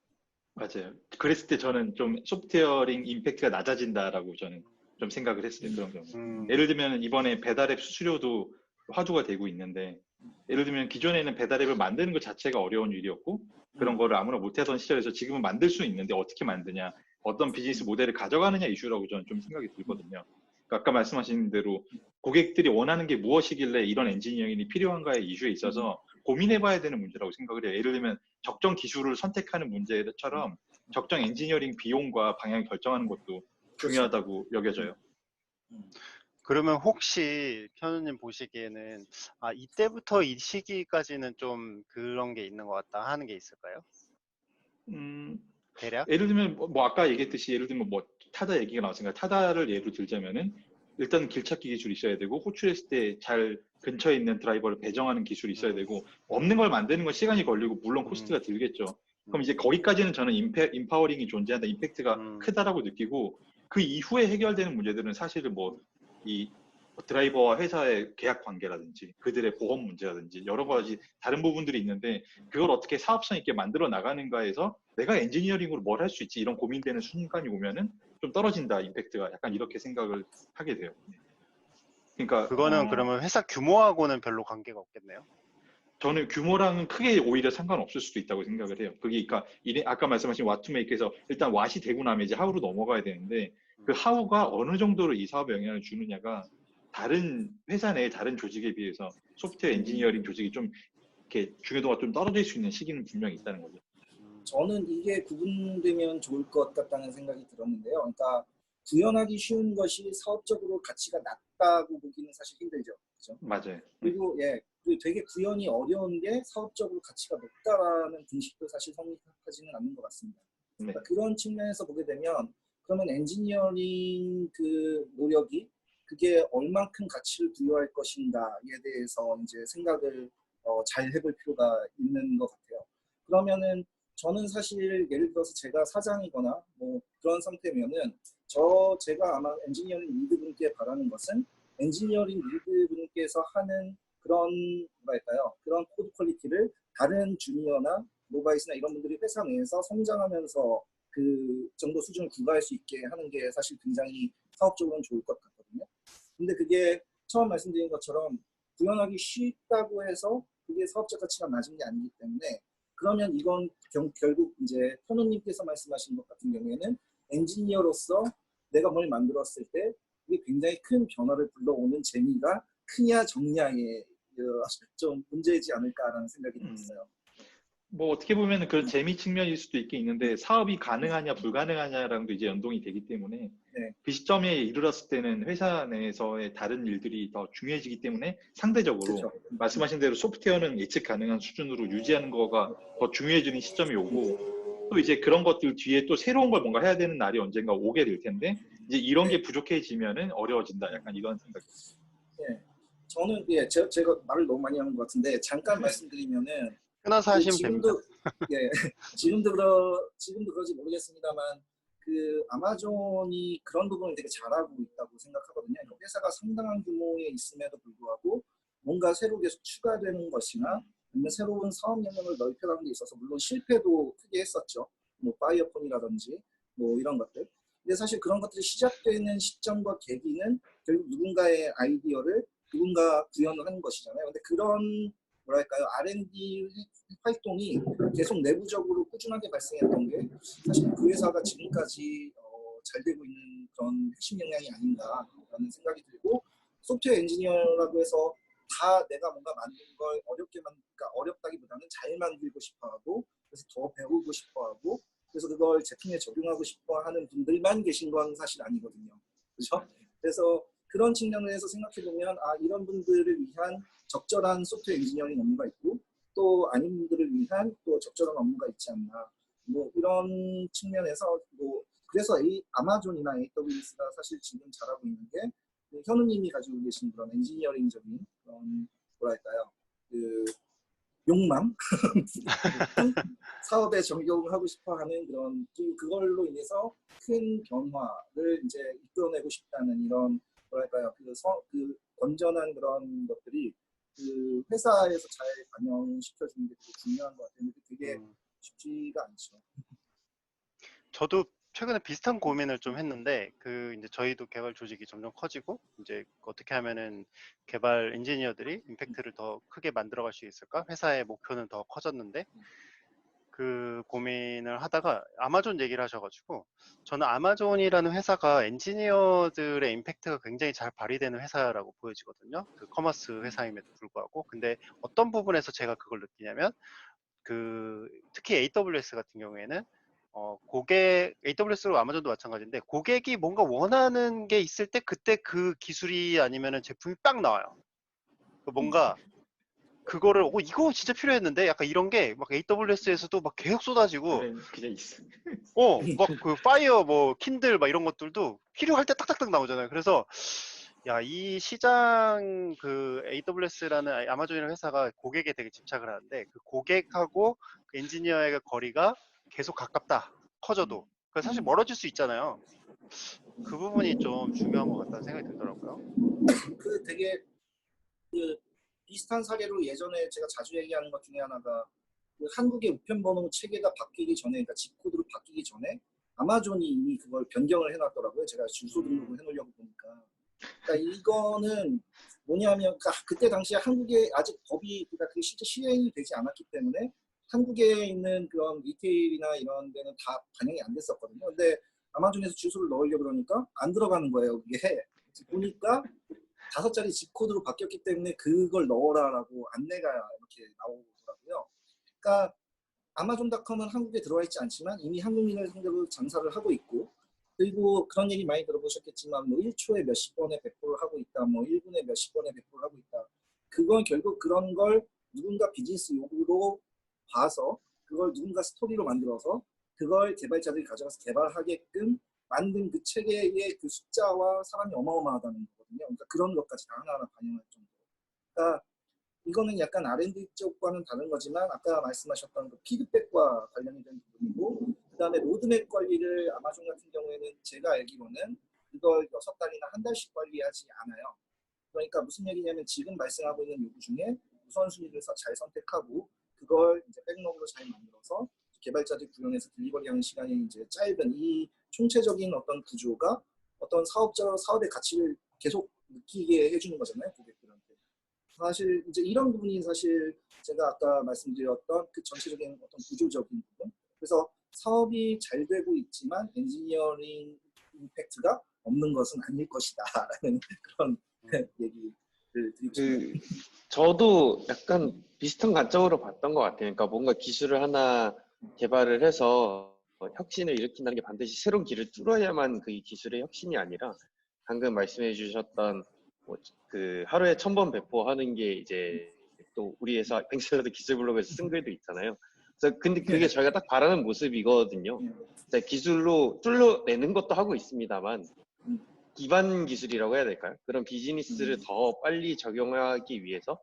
맞아요. 그랬을 때 저는 좀 소프트웨어링 임팩트가 낮아진다라고 저는 좀 생각을 했어요. 그런 경우. 예를 들면 이번에 배달앱 수수료도 화두가 되고 있는데, 예를 들면 기존에는 배달앱을 만드는 것 자체가 어려운 일이었고 그런 거를 아무나 못하던 시절에서 지금은 만들 수 있는데 어떻게 만드냐, 어떤 비즈니스 모델을 가져가느냐 이슈라고 저는 좀 생각이 들거든요. 그러니까 아까 말씀하신 대로 고객들이 원하는 게 무엇이길래 이런 엔지니어링이 필요한가의 이슈에 있어서 고민해봐야 되는 문제라고 생각을 해요. 예를 들면 적정 기술을 선택하는 문제처럼 적정 엔지니어링 비용과 방향을 결정하는 것도 중요하다고 여겨져요.
그러면 혹시 현우님 보시기에는 이때부터 이 시기까지는 좀 그런 게 있는 것 같다 하는 게 있을까요? 대략?
예를 들면 뭐 아까 얘기했듯이 예를 들면 뭐 타다 얘기가 나왔으니까 타다를 예로 들자면은 일단 길찾기 기술이 있어야 되고 호출했을 때 잘 근처에 있는 드라이버를 배정하는 기술이 있어야 되고, 없는 걸 만드는 건 시간이 걸리고 물론 코스트가 들겠죠. 그럼 이제 거기까지는 저는 임파워링이 존재한다, 임팩트가 크다라고 느끼고, 그 이후에 해결되는 문제들은 사실은 뭐 이 드라이버와 회사의 계약 관계라든지 그들의 보험 문제라든지 여러 가지 다른 부분들이 있는데, 그걸 어떻게 사업성 있게 만들어 나가는가에서 내가 엔지니어링으로 뭘 할 수 있지 이런 고민되는 순간이 오면은 좀 떨어진다, 임팩트가. 약간 이렇게 생각을 하게 돼요. 그러니까
그거는 그러면 회사 규모하고는 별로 관계가 없겠네요.
저는 규모랑은 크게 오히려 상관없을 수도 있다고 생각을 해요. 그게 그러니까 아까 말씀하신 왓투메이크에서 일단 왓이 되고 나면 이제 하우로 넘어가야 되는데, 그 하우가 어느 정도로 이 사업에 영향을 주느냐가 다른 회사 내 다른 조직에 비해서 소프트웨어 엔지니어링 조직이 좀 이렇게 중요도가 좀 떨어질 수 있는 시기는 분명히 있다는 거죠.
저는 이게 구분되면 좋을 것 같다는 생각이 들었는데요. 그러니까 구현하기 쉬운 것이 사업적으로 가치가 낮다고 보기는 사실 힘들죠. 그렇죠?
맞아요.
그리고 그리고 되게 구현이 어려운 게 사업적으로 가치가 높다라는 등식도 사실 성립하지는 않는 것 같습니다. 그러니까 그런 측면에서 보게 되면 그러면 엔지니어링 그 노력이 그게 얼만큼 가치를 부여할 것인가에 대해서 이제 생각을 잘 해볼 필요가 있는 것 같아요. 그러면은 저는 사실 예를 들어서 제가 사장이거나 뭐 그런 상태면은 제가 아마 엔지니어링 리드분께 바라는 것은 엔지니어링 리드분께서 하는 그런 뭐랄까요, 그런 코드 퀄리티를 다른 주니어나 노바이스나 이런 분들이 회사 내에서 성장하면서 그 정도 수준을 구가할 수 있게 하는 게 사실 굉장히 사업적으로는 좋을 것 같거든요. 근데 그게 처음 말씀드린 것처럼 구현하기 쉽다고 해서 그게 사업적 가치가 낮은 게 아니기 때문에, 그러면 이건 결국 이제 현우님께서 말씀하신 것 같은 경우에는 엔지니어로서 내가 뭘 만들었을 때 이게 굉장히 큰 변화를 불러오는 재미가 크냐 적냐에 좀 문제이지 않을까라는 생각이 들었어요.
뭐 어떻게 보면 그런 재미 측면일 수도 있는데 사업이 가능하냐 불가능하냐랑도 이제 연동이 되기 때문에 그 시점에 이르렀을 때는 회사 내에서의 다른 일들이 더 중요해지기 때문에 상대적으로
그렇죠.
말씀하신 대로 소프트웨어는 예측 가능한 수준으로 유지하는 거가 더 중요해지는 시점이 오고, 또 이제 그런 것들 뒤에 또 새로운 걸 뭔가 해야 되는 날이 언젠가 오게 될 텐데, 이제 이런 게 부족해지면은 어려워진다, 약간 이런 생각이 듭니다.
저는 제가 말을 너무 많이 하는 것 같은데 잠깐 말씀드리면은
끊어서 하시면 됩니다.
지금도 그런지 모르겠습니다만 그 아마존이 그런 부분을 되게 잘하고 있다고 생각하거든요. 회사가 상당한 규모에 있음에도 불구하고 뭔가 새로 계속 추가되는 것이나 아니면 새로운 사업 영역을 넓혀가는 데 있어서 물론 실패도 크게 했었죠. 뭐 파이어폰이라든지 뭐 이런 것들. 근데 사실 그런 것들이 시작되는 시점과 계기는 결국 누군가의 아이디어를 누군가 구현을 하는 것이잖아요. 근데 그런 뭐랄까요, R&D 활동이 계속 내부적으로 꾸준하게 발생했던 게 사실 그 회사가 지금까지 잘 되고 있는 그런 핵심 역량이 아닌가라는 생각이 들고, 소프트웨어 엔지니어라고 해서 다 내가 뭔가 만든 걸 그러니까 어렵다기보다는 잘 만들고 싶어하고 그래서 더 배우고 싶어하고 그래서 그걸 제품에 적용하고 싶어하는 분들만 계신 건 사실 아니거든요. 그렇죠? 그래서 그런 측면에서 생각해 보면 이런 분들을 위한 적절한 소프트웨어 엔지니어링 업무가 있고 또 아닌 분들을 위한 또 적절한 업무가 있지 않나. 뭐 이런 측면에서 뭐 그래서 아마존이나 AWS가 사실 지금 잘하고 있는 게 현우님이 가지고 계신 그런 엔지니어링적인 그런 뭐랄까요 그 욕망 사업에 적용하고 싶어하는 그런 그걸로 인해서 큰 변화를 이제 이끌어내고 싶다는 이런 뭐랄까요 그 건전한 그런 것들이 그 회사에서 잘 반영시켜주는 게 되게 중요한 것 같아요. 근데 그게 쉽지가 않죠.
저도 최근에 비슷한 고민을 좀 했는데 이제 저희도 개발 조직이 점점 커지고 이제 어떻게 하면은 개발 엔지니어들이 임팩트를 더 크게 만들어갈 수 있을까? 회사의 목표는 더 커졌는데 그 고민을 하다가 아마존 얘기를 하셔가지고 저는 아마존이라는 회사가 엔지니어들의 임팩트가 굉장히 잘 발휘되는 회사라고 보여지거든요. 그 커머스 회사임에도 불구하고 근데 어떤 부분에서 제가 그걸 느끼냐면 특히 AWS 같은 경우에는 AWS로 아마존도 마찬가지인데 고객이 뭔가 원하는 게 있을 때 그때 그 기술이 아니면은 제품이 딱 나와요. 뭔가 그거를 이거 진짜 필요했는데 약간 이런 게 막 AWS에서도 막 계속 쏟아지고
그냥 있어.
막 그 파이어 뭐 킨들 막 이런 것들도 필요할 때 딱딱딱 나오잖아요. 그래서 야, 이 시장 AWS라는 아마존이라는 회사가 고객에 되게 집착을 하는데 그 고객하고 그 엔지니어의 거리가 계속 가깝다. 커져도. 사실 멀어질 수 있잖아요. 그 부분이 좀 중요한 것 같다는 생각이 들더라고요.
그 되게 그 비슷한 사례로 예전에 제가 자주 얘기하는 것 중에 하나가 그 한국의 우편번호 체계가 바뀌기 전에, 그러니까 집코드로 바뀌기 전에 아마존이 이미 그걸 변경을 해놨더라고요. 제가 주소 등록을 해놓으려고 보니까. 그러니까 이거는 뭐냐면, 그러니까 그때 당시에 한국에 아직 법이, 그러니까 그게 실제 시행이 되지 않았기 때문에 한국에 있는 그런 리테일이나 이런 데는 다 반영이 안 됐었거든요. 근데 아마존에서 주소를 넣으려고 그러니까 안 들어가는 거예요. 그게 보니까 5자리 집코드로 바뀌었기 때문에 그걸 넣어라라고 안내가 이렇게 나오더라고요. 그러니까 아마존닷컴은 한국에 들어와 있지 않지만 이미 한국인을 상대로 장사를 하고 있고 그리고 그런 얘기 많이 들어보셨겠지만 뭐 1초에 몇십 번의 배포를 하고 있다, 뭐 1분에 몇십 번의 배포를 하고 있다. 그건 결국 그런 걸 누군가 비즈니스 요구로 봐서 그걸 누군가 스토리로 만들어서 그걸 개발자들이 가져가서 개발하게끔 만든 그 체계의 그 숫자와 사람이 어마어마하다는 거거든요. 그러니까 그런 것까지 다 하나하나 반영할 정도로. 그러니까 이거는 약간 R&D 쪽과는 다른 거지만 아까 말씀하셨던 그 피드백과 관련이 된 부분이고 그다음에 로드맵 관리를 아마존 같은 경우에는 제가 알기로는 그걸 6달이나 한 달씩 관리하지 않아요. 그러니까 무슨 얘기냐면 지금 발생하고 있는 요구 중에 우선순위를 잘 선택하고 그걸 이제 백로그로 잘 만들어서 개발자들 구현해서 딜리버리하는 시간이 이제 짧은 이 총체적인 어떤 구조가 어떤 사업의 가치를 계속 느끼게 해주는 거잖아요, 고객들한테. 사실 이제 이런 부분이 사실 제가 아까 말씀드렸던 그 전체적인 어떤 구조적인 부분. 그래서 사업이 잘 되고 있지만 엔지니어링 임팩트가 없는 것은 아닐 것이다라는 그런 얘기를 드리고 싶습니다.
저도 약간 비슷한 관점으로 봤던 것 같아요. 그러니까 뭔가 기술을 하나 개발을 해서 혁신을 일으킨다는 게 반드시 새로운 길을 뚫어야만 그 기술의 혁신이 아니라 방금 말씀해 주셨던 그 하루에 1000번 배포하는 게 이제 또 우리 회사 뱅셀러드 기술 블록에서 쓴 글도 있잖아요. 그래서 근데 그게 저희가 딱 바라는 모습이거든요. 기술로 뚫어내는 것도 하고 있습니다만 기반 기술이라고 해야 될까요? 그런 비즈니스를 더 빨리 적용하기 위해서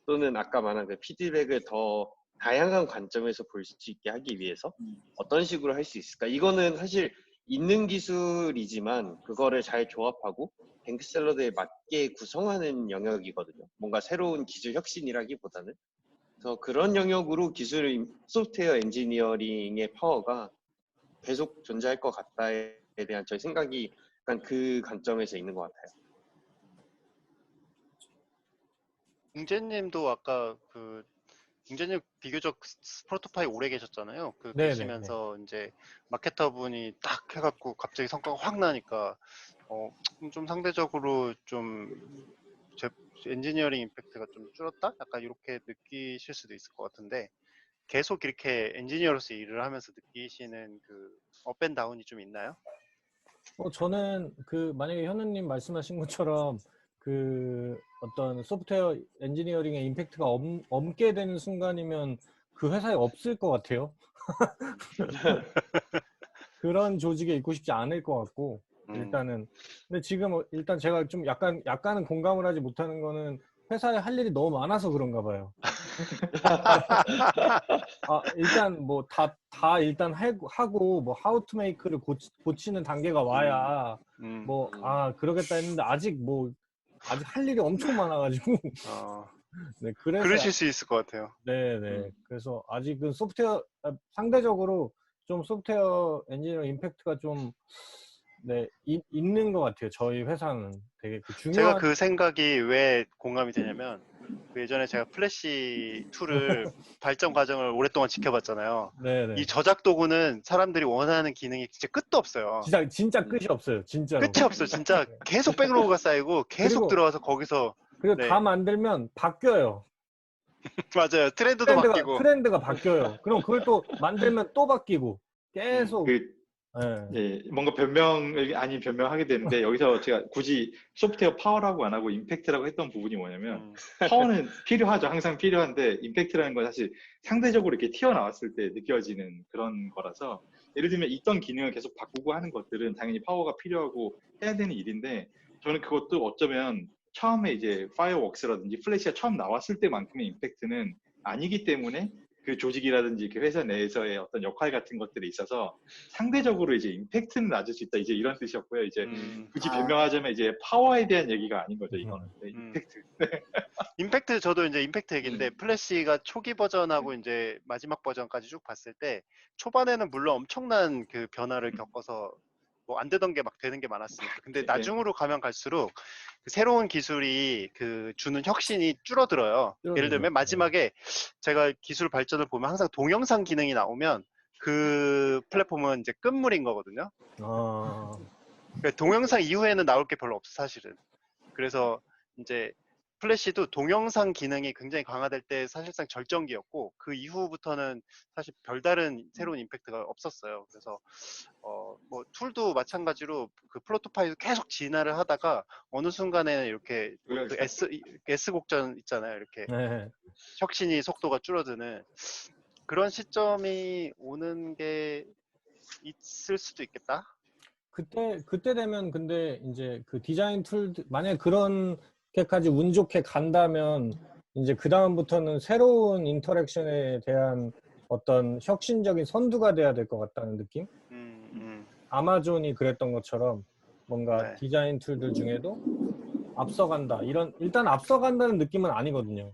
또는 아까 말한 그 피드백을 더 다양한 관점에서 볼 수 있게 하기 위해서 어떤 식으로 할 수 있을까? 이거는 사실 있는 기술이지만 그거를 잘 조합하고 뱅크샐러드에 맞게 구성하는 영역이거든요. 뭔가 새로운 기술 혁신이라기보다는. 그래서 그런 영역으로 소프트웨어 엔지니어링의 파워가 계속 존재할 것 같다에 대한 저희 생각이 약간 그 관점에서 있는 것 같아요.
웅재님도 아까 웅재님 비교적 스포티파이 오래 계셨잖아요.
네네네.
계시면서 이제 마케터 분이 딱 해갖고 갑자기 성과가 확 나니까 좀 상대적으로 좀 엔지니어링 임팩트가 좀 줄었다? 약간 이렇게 느끼실 수도 있을 것 같은데 계속 이렇게 엔지니어로서 일을 하면서 느끼시는 그 업앤다운이 좀 있나요?
저는 만약에 현우님 말씀하신 것처럼 어떤 소프트웨어 엔지니어링의 임팩트가 엄게 되는 순간이면 그 회사에 없을 것 같아요. 그런 조직에 있고 싶지 않을 것 같고, 일단은. 근데 지금 일단 제가 좀 약간은 공감을 하지 못하는 거는 회사에 할 일이 너무 많아서 그런가 봐요. 일단 뭐 다 일단 하고 뭐 how to make를 고치는 단계가 와야 그러겠다 했는데 아직 할 일이 엄청 많아가지고 네,
그러실 수 있을 것 같아요.
네. 그래서 아직은 상대적으로 좀 소프트웨어 엔지니어 임팩트가 좀 있는 것 같아요. 저희 회사는 되게
제가
중요한.
그 생각이 왜 공감이 되냐면 그 예전에 제가 플래시 2를 발전 과정을 오랫동안 지켜봤잖아요.
네네.
이 저작 도구는 사람들이 원하는 기능이 진짜 끝도 없어요.
진짜 끝이 없어요. 진짜로.
끝이 없어요. 진짜 계속 백로그가 쌓이고 계속 들어와서 거기서
그리고
네.
다 만들면 바뀌어요.
맞아요.
트렌드가 바뀌어요. 그럼 그걸 또 만들면 또 바뀌고 계속.
예, 뭔가 변명 아닌 변명하게 되는데 여기서 제가 굳이 소프트웨어 파워라고 안 하고 임팩트라고 했던 부분이 뭐냐면 파워는 필요하죠. 항상 필요한데 임팩트라는 건 사실 상대적으로 이렇게 튀어나왔을 때 느껴지는 그런 거라서 예를 들면 있던 기능을 계속 바꾸고 하는 것들은 당연히 파워가 필요하고 해야 되는 일인데 저는 그것도 어쩌면 처음에 이제 파이어웍스라든지 플래시가 처음 나왔을 때만큼의 임팩트는 아니기 때문에 그 조직이라든지 그 회사 내에서의 어떤 역할 같은 것들이 있어서 상대적으로 이제 임팩트는 낮을 수 있다. 이제 이런 뜻이었고요. 이제 굳이 변명하자면 이제 파워에 대한 얘기가 아닌 거죠. 이거는 임팩트.
임팩트 저도 이제 임팩트 얘기인데 플래시가 초기 버전하고 이제 마지막 버전까지 쭉 봤을 때 초반에는 물론 엄청난 그 변화를 겪어서 뭐 안 되던 게 막 되는 게 많았으니까. 근데 나중으로 가면 갈수록 그 새로운 기술이 그 주는 혁신이 줄어들어요. 예를 들면 마지막에 제가 기술 발전을 보면 항상 동영상 기능이 나오면 그 플랫폼은 이제 끝물인 거거든요. 그러니까 동영상 이후에는 나올 게 별로 없어 사실은. 그래서 이제 플래시도 동영상 기능이 굉장히 강화될 때 사실상 절정기였고 그 이후부터는 사실 별다른 새로운 임팩트가 없었어요. 그래서 뭐 툴도 마찬가지로 그 프로토타입을 계속 진화를 하다가 어느 순간에는 이렇게 그 S 곡전 있잖아요. 이렇게 혁신이 속도가 줄어드는 그런 시점이 오는 게 있을 수도 있겠다.
그때 되면 근데 이제 그 디자인 툴 만약에 그렇게까지 운 좋게 간다면 이제 그 다음부터는 새로운 인터랙션에 대한 어떤 혁신적인 선두가 돼야 될 것 같다는 느낌? 아마존이 그랬던 것처럼 뭔가 디자인 툴들 중에도 앞서간다. 일단 앞서간다는 느낌은 아니거든요.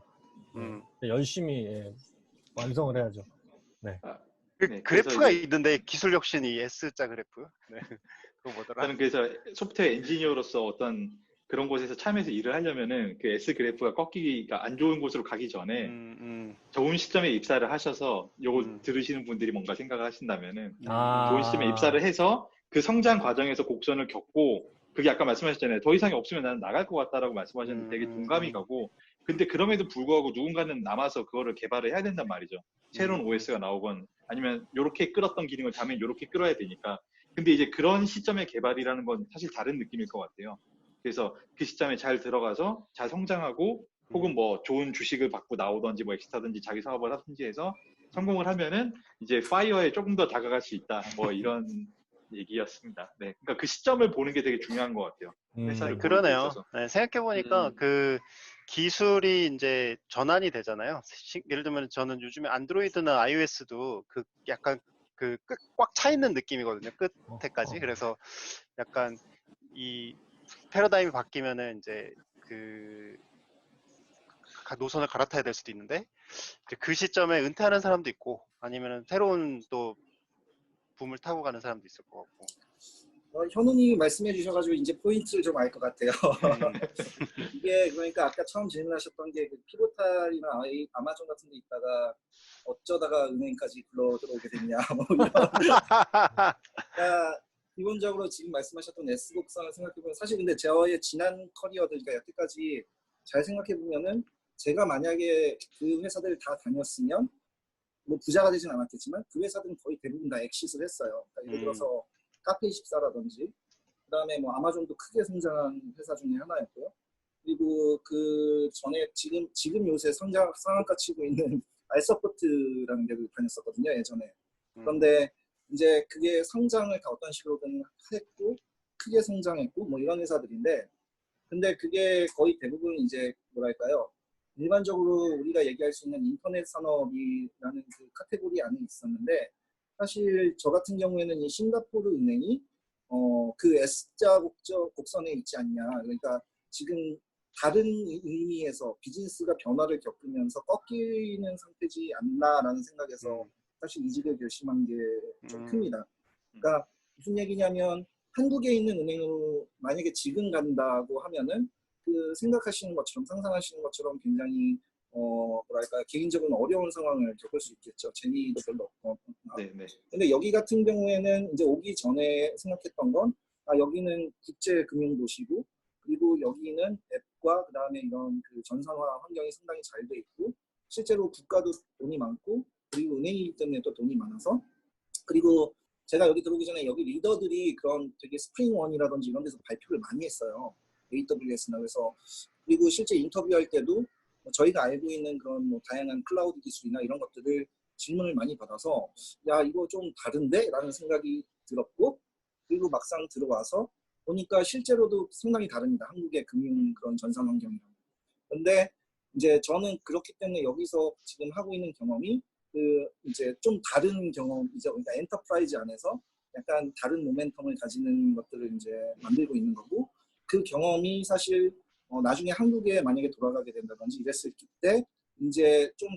열심히 완성을 해야죠. 네.
그래프가 있는데 기술 혁신이 S자 그래프. 네. 그거 뭐더라?
저는 그래서 소프트웨어 엔지니어로서 어떤 그런 곳에서 참여해서 일을 하려면은 그 S 그래프가 꺾이기가 안 좋은 곳으로 가기 전에 좋은 시점에 입사를 하셔서 요거 들으시는 분들이 뭔가 생각을 하신다면은 좋은 시점에 입사를 해서 그 성장 과정에서 곡선을 겪고 그게 아까 말씀하셨잖아요. 더 이상이 없으면 나는 나갈 것 같다라고 말씀하셨는데 되게 동감이 가고 근데 그럼에도 불구하고 누군가는 남아서 그거를 개발을 해야 된단 말이죠. 새로운 OS가 나오건 아니면 요렇게 끌었던 기능을 다음에 요렇게 끌어야 되니까 근데 이제 그런 시점의 개발이라는 건 사실 다른 느낌일 것 같아요. 그래서 그 시점에 잘 들어가서 잘 성장하고 혹은 뭐 좋은 주식을 받고 나오든지 뭐 엑스타든지 자기 사업을 하든지 해서 성공을 하면은 이제 파이어에 조금 더 다가갈 수 있다. 뭐 이런 얘기였습니다. 네, 그러니까 그 시점을 보는 게 되게 중요한 것 같아요. 회사를
그러네요. 네, 생각해보니까 그 기술이 이제 전환이 되잖아요. 예를 들면 저는 요즘에 안드로이드나 iOS도 그 약간 그 꽉 차 있는 느낌이거든요. 끝에까지. 그래서 약간 이 패러다임이 바뀌면은 이제 그 노선을 갈아타야 될 수도 있는데 그 시점에 은퇴하는 사람도 있고 아니면은 새로운 또 붐을 타고 가는 사람도 있을 것 같고.
현우님이 말씀해 주셔가지고 이제 포인트를 좀 알 것 같아요. 이게 그러니까 아까 처음 질문하셨던 게 그 피보탈이나 아마존 같은 데 있다가 어쩌다가 은행까지 굴러 들어오게 됐냐 뭐 이런. 그러니까 기본적으로 지금 말씀하셨던 S곡선을 생각해보면 사실 근데 저의 지난 커리어들 그러니까 여태까지 잘 생각해 보면은 제가 만약에 그 회사들 다 다녔으면 뭐 부자가 되진 않았겠지만 그 회사들은 거의 대부분 다 엑시스를 했어요. 그러니까 예를 들어서 카페24라든지 그다음에 뭐 아마존도 크게 성장한 회사 중에 하나였고요. 그리고 그 전에 지금 요새 상한가 치고 있는 알서포트라는 데를 다녔었거든요, 예전에. 그런데 이제 그게 성장을 다 어떤 식으로든 했고 크게 성장했고 뭐 이런 회사들인데, 근데 그게 거의 대부분 이제 뭐랄까요, 일반적으로 우리가 얘기할 수 있는 인터넷 산업이라는 그 카테고리 안에 있었는데, 사실 저 같은 경우에는 이 싱가포르 은행이 그 S자 곡선에 있지 않냐. 그러니까 지금 다른 의미에서 비즈니스가 변화를 겪으면서 꺾이는 상태지 않나라는 생각에서 사실 이직을 결심한 게 좀 큽니다. 그러니까 무슨 얘기냐면 한국에 있는 은행으로 만약에 지금 간다고 하면은 그 생각하시는 것처럼 상상하시는 것처럼 굉장히 뭐랄까 개인적으로 어려운 상황을 겪을 수 있겠죠. 재미도 별로 없고.
네네.
근데 여기 같은 경우에는 이제 오기 전에 생각했던 건 여기는 국제 금융 도시고, 그리고 여기는 앱과 그다음에 이런 그 전산화 환경이 상당히 잘 돼 있고, 실제로 국가도 돈이 많고, 그리고 은행이기 때문에 또 돈이 많아서, 그리고 제가 여기 들어오기 전에 여기 리더들이 그런 되게 스프링원이라든지 이런 데서 발표를 많이 했어요. AWS나. 그래서 그리고 실제 인터뷰할 때도 저희가 알고 있는 그런 뭐 다양한 클라우드 기술이나 이런 것들을 질문을 많이 받아서 야 이거 좀 다른데? 라는 생각이 들었고, 그리고 막상 들어와서 보니까 실제로도 상당히 다릅니다. 한국의 금융 그런 전산 환경이랑. 근데 이제 저는 그렇기 때문에 여기서 지금 하고 있는 경험이 그 이제 좀 다른 경험이죠. 그러니까 엔터프라이즈 안에서 약간 다른 모멘텀을 가지는 것들을 이제 만들고 있는 거고, 그 경험이 사실 나중에 한국에 만약에 돌아가게 된다든지 이랬을 때 이제 좀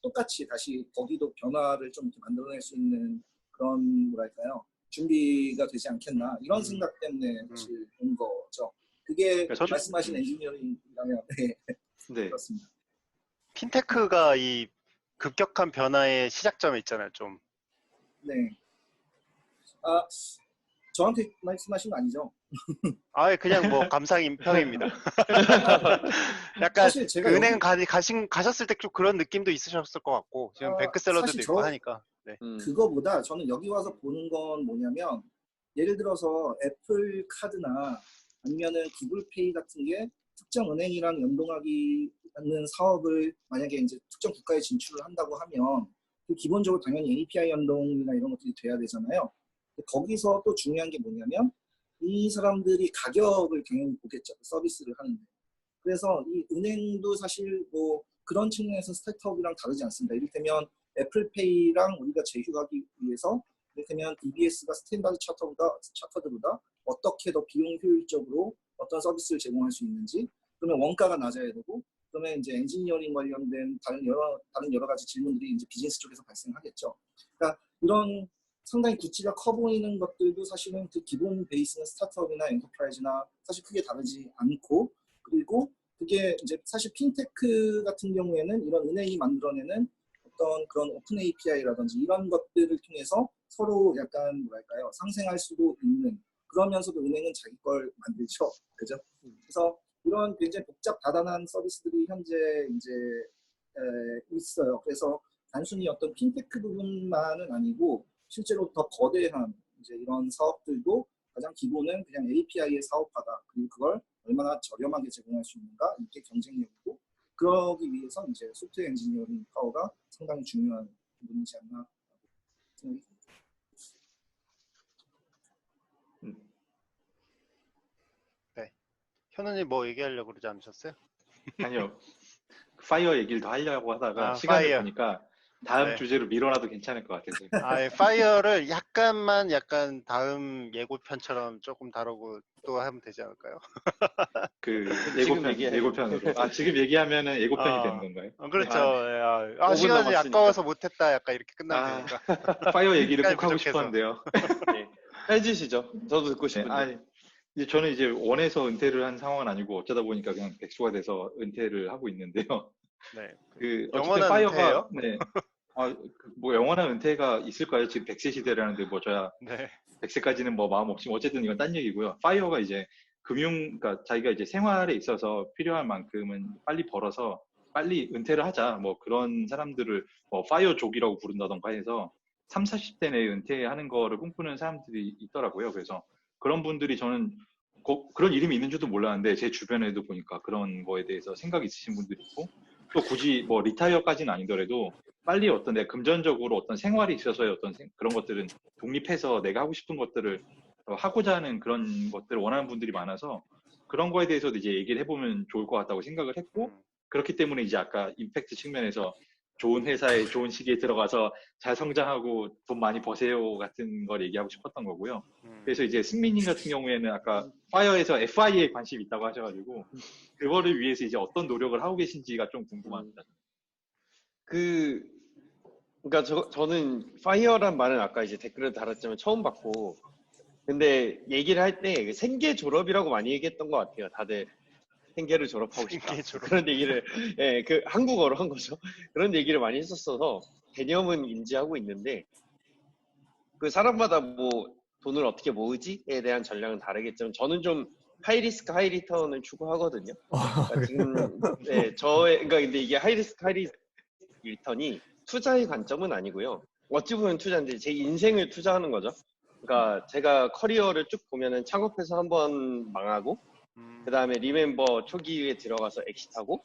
똑같이 다시 거기도 변화를 좀 이렇게 만들어낼 수 있는 그런 뭐랄까요, 준비가 되지 않겠나 이런 생각 때문에 사실 온 거죠. 그게
그러니까
말씀하신 엔지니어링이라면 네,
네.
그렇습니다.
핀테크가 이 급격한 변화의 시작점에 있잖아요, 좀.
네. 저한테 말씀하신 거 아니죠?
그냥 뭐 감상평입니다. 약간
사실 제가
그 은행 가셨을 때 좀 그런 느낌도 있으셨을 것 같고, 지금 뱅크샐러드도
사실
있고 하니까. 네.
그거보다 저는 여기 와서 보는 건 뭐냐면, 예를 들어서 애플 카드나 아니면은 구글페이 같은 게 특정 은행이랑 연동하기 하는 사업을 만약에 이제 특정 국가에 진출을 한다고 하면 그 기본적으로 당연히 API 연동이나 이런 것들이 돼야 되잖아요. 근데 거기서 또 중요한 게 뭐냐면 이 사람들이 가격을 당연히 보겠죠. 서비스를 하는데. 그래서 이 은행도 사실 뭐 그런 측면에서 스타트업이랑 다르지 않습니다. 이를테면 애플페이랑 우리가 제휴하기 위해서 이를테면 DBS가 스탠다드 차터드보다 어떻게 더 비용 효율적으로 어떤 서비스를 제공할 수 있는지, 그러면 원가가 낮아야 되고, 그러면 이제 엔지니어링 관련된 다른 여러 가지 질문들이 이제 비즈니스 쪽에서 발생하겠죠. 그러니까 이런 상당히 구찌가 커 보이는 것들도 사실은 그 기본 베이스는 스타트업이나 엔터프라이즈나 사실 크게 다르지 않고, 그리고 그게 이제 사실 핀테크 같은 경우에는 이런 은행이 만들어내는 어떤 그런 오픈 API라든지 이런 것들을 통해서 서로 약간 뭐랄까요, 상생할 수도 있는, 그러면서도 은행은 자기 걸 만들죠. 그죠? 그래서 이런 굉장히 복잡 다단한 서비스들이 현재 이제 있어요. 그래서 단순히 어떤 핀테크 부분만은 아니고 실제로 더 거대한 이제 이런 사업들도 가장 기본은 그냥 API의 사업화다. 그리고 그걸 얼마나 저렴하게 제공할 수 있는가, 이게 경쟁력이고, 그러기 위해서 이제 소프트웨어 엔지니어링 파워가 상당히 중요한 부분이지 않나 생각이 듭니다.
네. 현우님 뭐 얘기하려고 그러지 않으셨어요?
아니요. 파이어 얘기를 더 하려고 하다가 시간을
파이어.
보니까 다음
네.
주제로 밀어놔도 괜찮을 것 같아서.
예, 파이어를 약간 다음 예고편처럼 조금 다루고 또 하면 되지 않을까요?
그
지금 얘기해요.
예고편으로. 지금 얘기하면은 예고편이 되는 건가요?
그렇죠.
네.
예,
5분
시간이
남았으니까.
아까워서 못했다. 약간 이렇게 끝나면 되니까.
파이어 얘기를
시간이
꼭 하고
부족해서.
싶었는데요.
네. 해주시죠. 저도 듣고
네,
싶은데.
이제 저는 이제 원해서 은퇴를 한 상황은 아니고 어쩌다 보니까 그냥 백수가 돼서 은퇴를 하고 있는데요.
네.
어쨌든
영원한
파이어가,
은퇴예요?
네. 뭐 영원한 은퇴가 있을까요? 지금 100세 시대라는데 뭐 저야
네.
100세까지는 뭐 마음 없지만 어쨌든 이건 딴 얘기고요. 파이어가 이제 그러니까 자기가 이제 생활에 있어서 필요한 만큼은 빨리 벌어서 빨리 은퇴를 하자. 뭐 그런 사람들을 뭐 파이어족이라고 부른다던가 해서 3, 40대 내에 은퇴하는 거를 꿈꾸는 사람들이 있더라고요. 그래서 그런 분들이 저는 그런 이름이 있는 줄도 몰랐는데 제 주변에도 보니까 그런 거에 대해서 생각이 있으신 분들이 있고 또 굳이 뭐 리타이어까지는 아니더라도 빨리 어떤 내 금전적으로 어떤 생활이 있어서의 어떤 그런 것들은 독립해서 내가 하고 싶은 것들을 하고자 하는 그런 것들을 원하는 분들이 많아서 그런 거에 대해서도 이제 얘기를 해보면 좋을 것 같다고 생각을 했고 그렇기 때문에 이제 아까 임팩트 측면에서 좋은 회사에 좋은 시기에 들어가서 잘 성장하고 돈 많이 버세요 같은 걸 얘기하고 싶었던 거고요. 그래서 이제 승민님 같은 경우에는 아까 파이어에서 FI에 관심이 있다고 하셔가지고 그거를 위해서 이제 어떤 노력을 하고 계신지가 좀 궁금합니다.
그러니까 저는 파이어란 말은 아까 이제 댓글을 달았지만 처음 봤고, 근데 얘기를 할 때 생계 졸업이라고 많이 얘기했던 것 같아요. 다들 생계를 졸업하고 싶다.
생계 졸업.
그런 얘기를, 예, 그 한국어로 한 거죠. 그런 얘기를 많이 했었어서 개념은 인지하고 있는데, 그 사람마다 뭐 돈을 어떻게 모으지에 대한 전략은 다르겠지만 저는 좀 하이 리스크 하이 리턴을 추구하거든요. 그러니까 지금 네, 그러니까 근데 이게 하이 리스크 하이 리턴이 투자의 관점은 아니고요. 어찌 보면 투자인데 제 인생을 투자하는 거죠. 그러니까 제가 커리어를 쭉 보면은 창업해서 한번 망하고 그 다음에 리멤버 초기에 들어가서 엑시트하고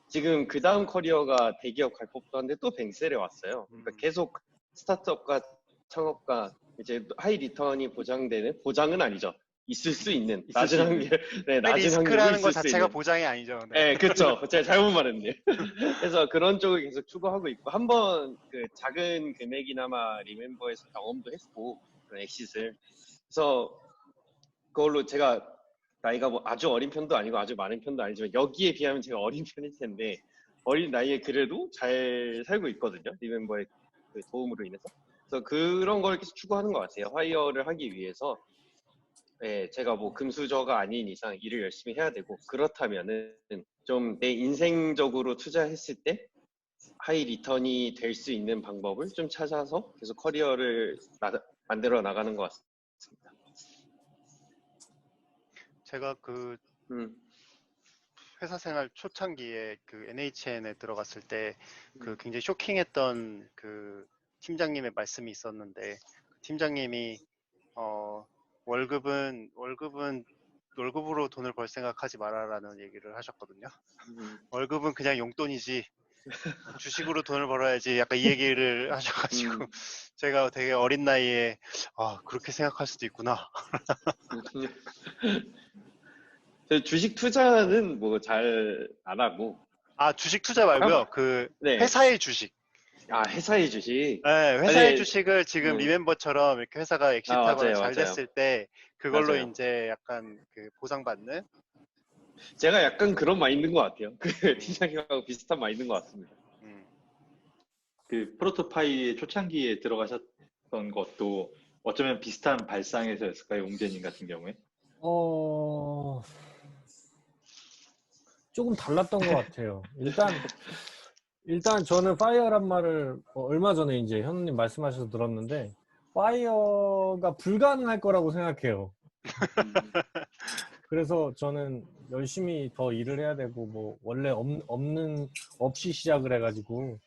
지금 그 다음 커리어가 대기업 갈 법도 한데 또 뱅셀에 왔어요. 그러니까 계속 스타트업과 창업과 이제 하이 리턴이 보장되는, 보장은 아니죠. 있을 수 있는 낮은 확률, 네, 낮은 확률로
리스크라는 것
있을 수
자체가
있는.
보장이 아니죠. 네.
네, 그렇죠. 제가 잘못 말했네요. 그래서 그런 쪽을 계속 추구하고 있고 한번 그 작은 금액이나마 리멤버에서 경험도 했고 그런 엑시트를. 그래서 그걸로 제가 나이가 뭐 아주 어린 편도 아니고 아주 많은 편도 아니지만 여기에 비하면 제가 어린 편일 텐데 어린 나이에 그래도 잘 살고 있거든요. 리멤버의 그 도움으로 인해서. 그래서 그런 걸 계속 추구하는 것 같아요. 화이어를 하기 위해서. 네, 제가 뭐 금수저가 아닌 이상 일을 열심히 해야 되고 그렇다면은 좀 내 인생적으로 투자했을 때 하이 리턴이 될 수 있는 방법을 좀 찾아서 계속 커리어를 만들어 나가는 것 같습니다.
제가 그 회사 생활 초창기에 그 NHN에 들어갔을 때 그 굉장히 쇼킹했던 그 팀장님의 말씀이 있었는데 그 팀장님이 월급으로 돈을 벌 생각하지 마라라는 얘기를 하셨거든요. 월급은 그냥 용돈이지 주식으로 돈을 벌어야지 약간 이 얘기를 하셔가지고 제가 되게 어린 나이에 그렇게 생각할 수도 있구나.
주식 투자는 뭐 잘 안 하고.
주식 투자 말고요. 그
네.
회사의 주식.
회사의 주식.
네, 회사의
아니,
주식을 지금 리멤버처럼 이렇게 회사가 엑시트하거나 잘
맞아요.
됐을 때 그걸로
맞아요.
이제 약간 그 보상받는.
제가 약간 그런 마인드인 것 같아요. 그 팀장님하고 비슷한 마인드인 것 같습니다.
그 프로토파이의 초창기에 들어가셨던 것도 어쩌면 비슷한 발상에서였을까요, 웅재님 같은 경우에?
조금 달랐던 것 같아요. 일단 저는 파이어란 말을 얼마 전에 이제 현우님 말씀하셔서 들었는데 파이어가 불가능할 거라고 생각해요. 그래서 저는 열심히 더 일을 해야 되고 뭐 원래 없이 시작을 해가지고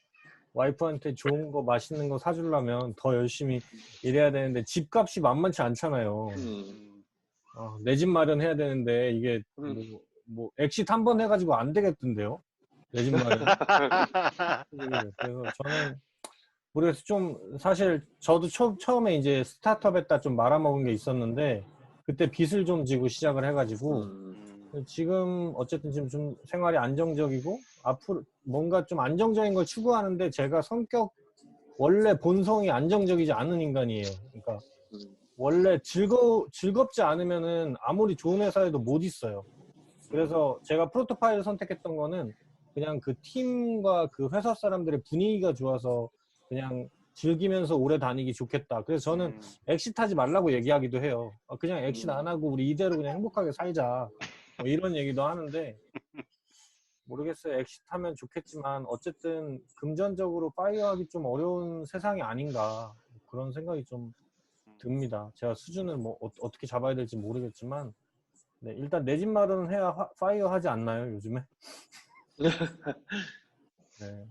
와이프한테 좋은 거 맛있는 거 사주려면 더 열심히 일해야 되는데 집값이 만만치 않잖아요. 내 집 마련해야 되는데 이게 뭐 엑시트 한 번 해가지고 안 되겠던데요. 내 집 마련. 그래서 저는 모르겠어요. 좀 사실 저도 처음에 이제 스타트업 했다 좀 말아먹은 게 있었는데 그때 빚을 좀 지고 시작을 해가지고 지금 어쨌든 지금 좀 생활이 안정적이고 앞으로 뭔가 좀 안정적인 걸 추구하는데 제가 원래 본성이 안정적이지 않은 인간이에요. 그러니까 원래 즐겁지 않으면은 아무리 좋은 회사에도 못 있어요. 그래서 제가 프로토파이를 선택했던 거는 그냥 그 팀과 그 회사 사람들의 분위기가 좋아서 그냥 즐기면서 오래 다니기 좋겠다. 그래서 저는 엑시트 하지 말라고 얘기하기도 해요. 그냥 엑시트 안 하고 우리 이대로 그냥 행복하게 살자. 뭐 이런 얘기도 하는데 모르겠어요. 엑시트 하면 좋겠지만 어쨌든 금전적으로 파이어하기 좀 어려운 세상이 아닌가 그런 생각이 좀 듭니다. 제가 수준을 뭐 어떻게 잡아야 될지 모르겠지만 네, 일단 내 집 마련은 해야 파이어 하지 않나요, 요즘에? 네.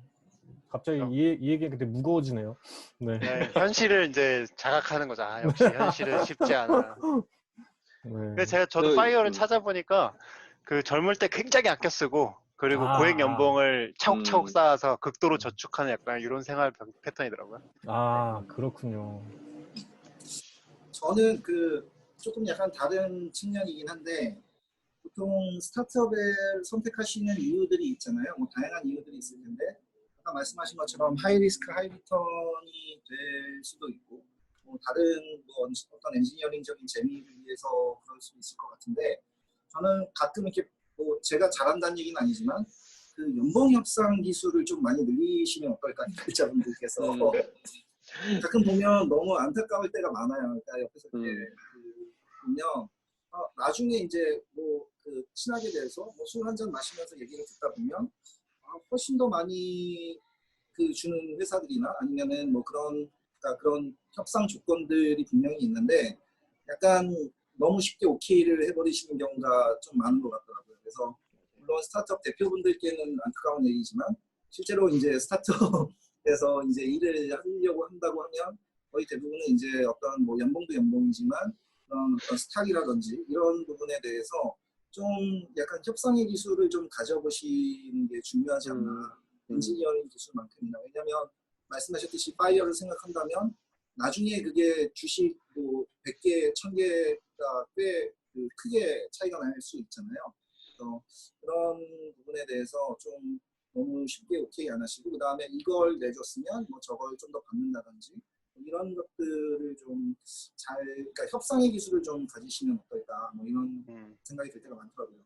갑자기 이 얘기가 되게 무거워지네요. 네.
네, 현실을 이제 자각하는 거죠. 아, 역시 현실은 쉽지 않아.
네.
그래서 저도
그,
파이어를 찾아보니까 그 젊을 때 굉장히 아껴 쓰고 그리고 고액 연봉을 차곡차곡 쌓아서 극도로 저축하는 약간 이런 생활 패턴이더라고요.
그렇군요.
저는 그 조금 약간 다른 측면이긴 한데 보통 스타트업을 선택하시는 이유들이 있잖아요. 뭐 다양한 이유들이 있을 텐데 아까 말씀하신 것처럼 하이 리스크 하이 리턴이 될 수도 있고 뭐 다른 뭐 어떤 엔지니어링적인 재미를 위해서 그럴 수도 있을 것 같은데 저는 가끔 이렇게 뭐 제가 잘한다는 얘기는 아니지만 그 연봉 협상 기술을 좀 많이 늘리시면 어떨까 입자분들께서 가끔 보면 너무 안타까울 때가 많아요. 그러니까 옆에서 이렇게 보면 나중에 이제 뭐 그 친하게 돼서 뭐 술 한 잔 마시면서 얘기를 듣다 보면 훨씬 더 많이 그 주는 회사들이나 아니면은 뭐 그러니까 그런 협상 조건들이 분명히 있는데 약간 너무 쉽게 오케이를 해버리시는 경우가 좀 많은 것 같더라고요. 그래서 물론 스타트업 대표분들께는 안타까운 얘기지만 실제로 이제 스타트업에서 이제 일을 하려고 한다고 하면 거의 대부분은 이제 어떤 뭐 연봉도 연봉이지만 그런 어떤 스탁이라든지 이런 부분에 대해서 좀 약간 협상의 기술을 좀 가져보시는 게 중요하지 않나. 엔지니어링 기술만큼이나. 왜냐하면 말씀하셨듯이 파이어를 생각한다면 나중에 그게 주식 뭐 100개, 1000개가 꽤 크게 차이가 날 수 있잖아요. 그래서 그런 부분에 대해서 좀 너무 쉽게 오케이 안 하시고 그 다음에 이걸 내줬으면 뭐 저걸 좀 더 받는다든지 이런 것들을 좀 잘, 그러니까 협상의 기술을 좀 가지시면 어떨까, 뭐 이런 생각이 들 때가 많더라고요.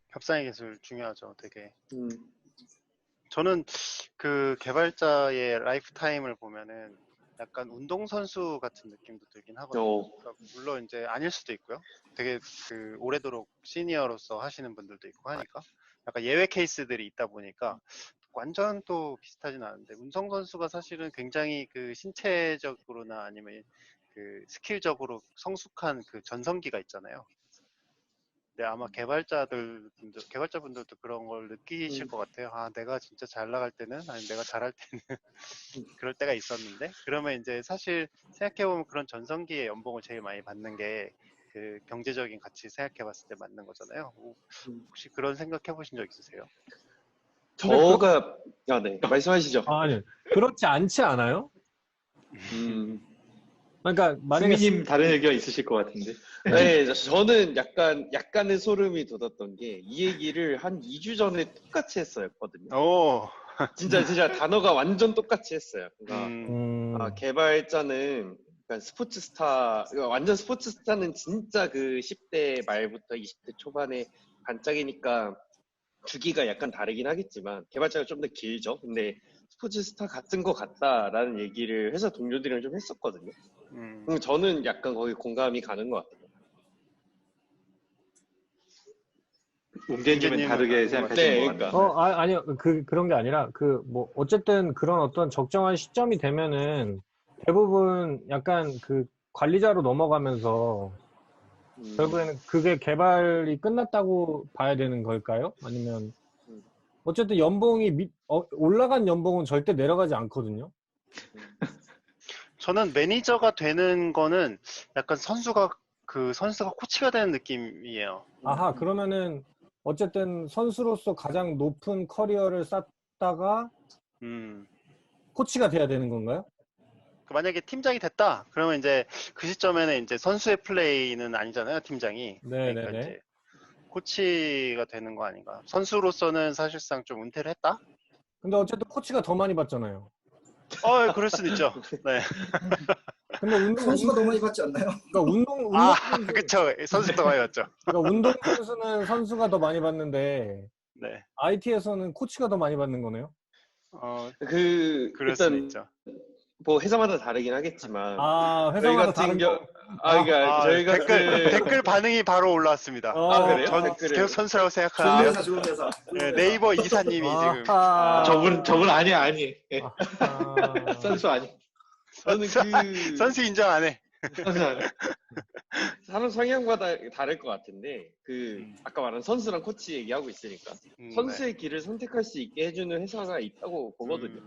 협상의 기술 중요하죠, 되게. 저는 그 개발자의 라이프 타임을 보면은 약간 운동선수 같은 느낌도 들긴 하거든요. 그러니까 물론 이제 아닐 수도 있고요. 되게 그 오래도록 시니어로서 하시는 분들도 있고 하니까 약간 예외 케이스들이 있다 보니까 완전 또 비슷하진 않은데 운동선수가 사실은 굉장히 그 신체적으로나 아니면 그 스킬적으로 성숙한 그 전성기가 있잖아요. 네, 아마 개발자분들도 그런 걸 느끼실 것 같아요. 아, 내가 진짜 잘 나갈 때는, 아니 내가 잘할 때는 그럴 때가 있었는데, 그러면 이제 사실 생각해보면 그런 전성기의 연봉을 제일 많이 받는 게 그 경제적인 가치 생각해봤을 때 맞는 거잖아요. 혹시 그런 생각 해보신 적 있으세요?
저가 네, 말씀하시죠.
아니, 그렇지 않지 않아요? 그러니까 만약에
승민님 다른 의견 있으실 것 같은데.
네, 저는 약간의 소름이 돋았던 게 이 얘기를 한 2주 전에 똑같이 했었거든요.
오,
진짜 단어가 완전 똑같이 했어요. 그러니까 개발자는 그러니까 스포츠 스타, 그러니까 완전 스포츠 스타는 진짜 그 10대 말부터 20대 초반에 반짝이니까 주기가 약간 다르긴 하겠지만 개발자가 좀 더 길죠. 근데 스포츠 스타 같은 거 같다라는 얘기를 회사 동료들이랑 좀 했었거든요. 저는 약간 거기 공감이 가는 것 같아요.
웅재님은 다르게 생각하시는
네,
것
그러니까.
같아요.
아니요. 그런 게 아니라, 뭐, 어쨌든 그런 어떤 적정한 시점이 되면은 대부분 약간 그 관리자로 넘어가면서 결국에는 그게 개발이 끝났다고 봐야 되는 걸까요? 아니면, 어쨌든 연봉이 올라간 연봉은 절대 내려가지 않거든요.
저는 매니저가 되는 거는 약간 선수가 코치가 되는 느낌이에요.
아하, 그러면은 어쨌든 선수로서 가장 높은 커리어를 쌓다가 코치가 돼야 되는 건가요?
만약에 팀장이 됐다, 그러면 이제 그 시점에는 이제 선수의 플레이는 아니잖아요, 팀장이. 그러니까
네네네.
이제 코치가 되는 거 아닌가. 선수로서는 사실상 좀 은퇴를 했다?
근데 어쨌든 코치가 더 많이 받잖아요.
그럴 수도 있죠. 네.
근데
선수가 더 많이 받지 않나요?
그러니까 운동선수,
그쵸. 선수도 더 많이 받죠.
그러니까 운동선수는 선수가 더 많이 받는데,
네.
IT에서는 코치가 더 많이 받는 거네요?
그럴 수는
일단
있죠.
뭐 회사마다 다르긴 하겠지만 저희
회사마다
같은
다른
경우
거.
그러니까 저희가
댓글 반응이 바로 올라왔습니다.
그래요?
전
댓글을
계속 선수라고
좋은
생각하는데요.
회사, 좋은 회사.
네, 네이버 이사님이 지금
저분 아니.
아하.
선수 아니.
저는
선수 인정 안 해.
사람 성향마다 다를 것 같은데 아까 말한 선수랑 코치 얘기하고 있으니까
네.
선수의 길을 선택할 수 있게 해주는 회사가 있다고 보거든요.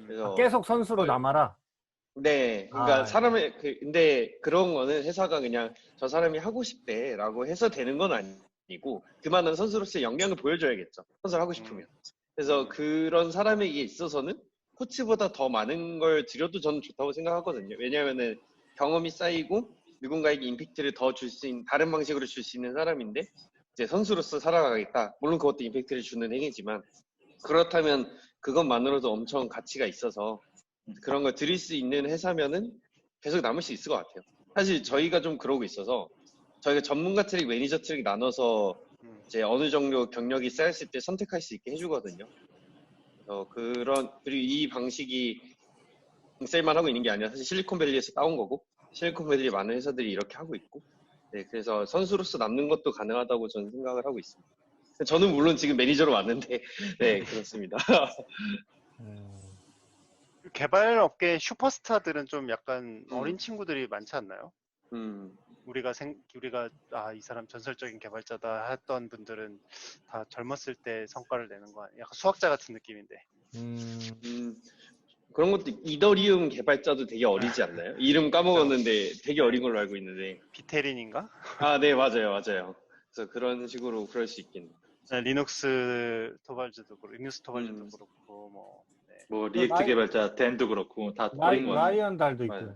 그래서
계속 선수로 남아라.
네, 그러니까
아,
근데 그런 거는 회사가 그냥 저 사람이 하고 싶대라고 해서 되는 건 아니고 그만한 선수로서의 역량을 보여줘야겠죠. 선수를 하고 싶으면. 그래서 그런 사람에게 있어서는 코치보다 더 많은 걸 드려도 저는 좋다고 생각하거든요. 왜냐하면은 경험이 쌓이고 누군가에게 임팩트를 더 줄 수 있는 다른 방식으로 줄 수 있는 사람인데 이제 선수로서 살아가겠다. 물론 그것도 임팩트를 주는 행위지만 그렇다면 그것만으로도 엄청 가치가 있어서 그런 걸 드릴 수 있는 회사면은 계속 남을 수 있을 것 같아요. 사실 저희가 좀 그러고 있어서 저희가 전문가 트랙, 매니저 트랙 나눠서 이제 어느 정도 경력이 쌓였을 때 선택할 수 있게 해주거든요. 그리고 이 방식이 셀만 하고 있는 게 아니라 사실 실리콘밸리에서 따온 거고 실리콘밸리 많은 회사들이 이렇게 하고 있고 네, 그래서 선수로서 남는 것도 가능하다고 저는 생각을 하고 있습니다. 저는 물론 지금 매니저로 왔는데 네 그렇습니다.
개발 업계 슈퍼스타들은 좀 약간 어린 친구들이 많지 않나요? 우리가 이 사람 전설적인 개발자다 했던 분들은 다 젊었을 때 성과를 내는 거 아니야? 약간 수학자 같은 느낌인데.
그런 것도 이더리움 개발자도 되게 어리지 않나요? 이름 까먹었는데 되게 어린 걸로 알고 있는데.
비테린인가?
아, 네, 맞아요. 그래서 그런 식으로 그럴 수 있겠네요.
네, 리눅스 토발즈도 그렇고 뭐. 네.
뭐 리액트 개발자 댄도 그렇고 다 어린 것 같아요.
라이언 달도 있고.
맞아요.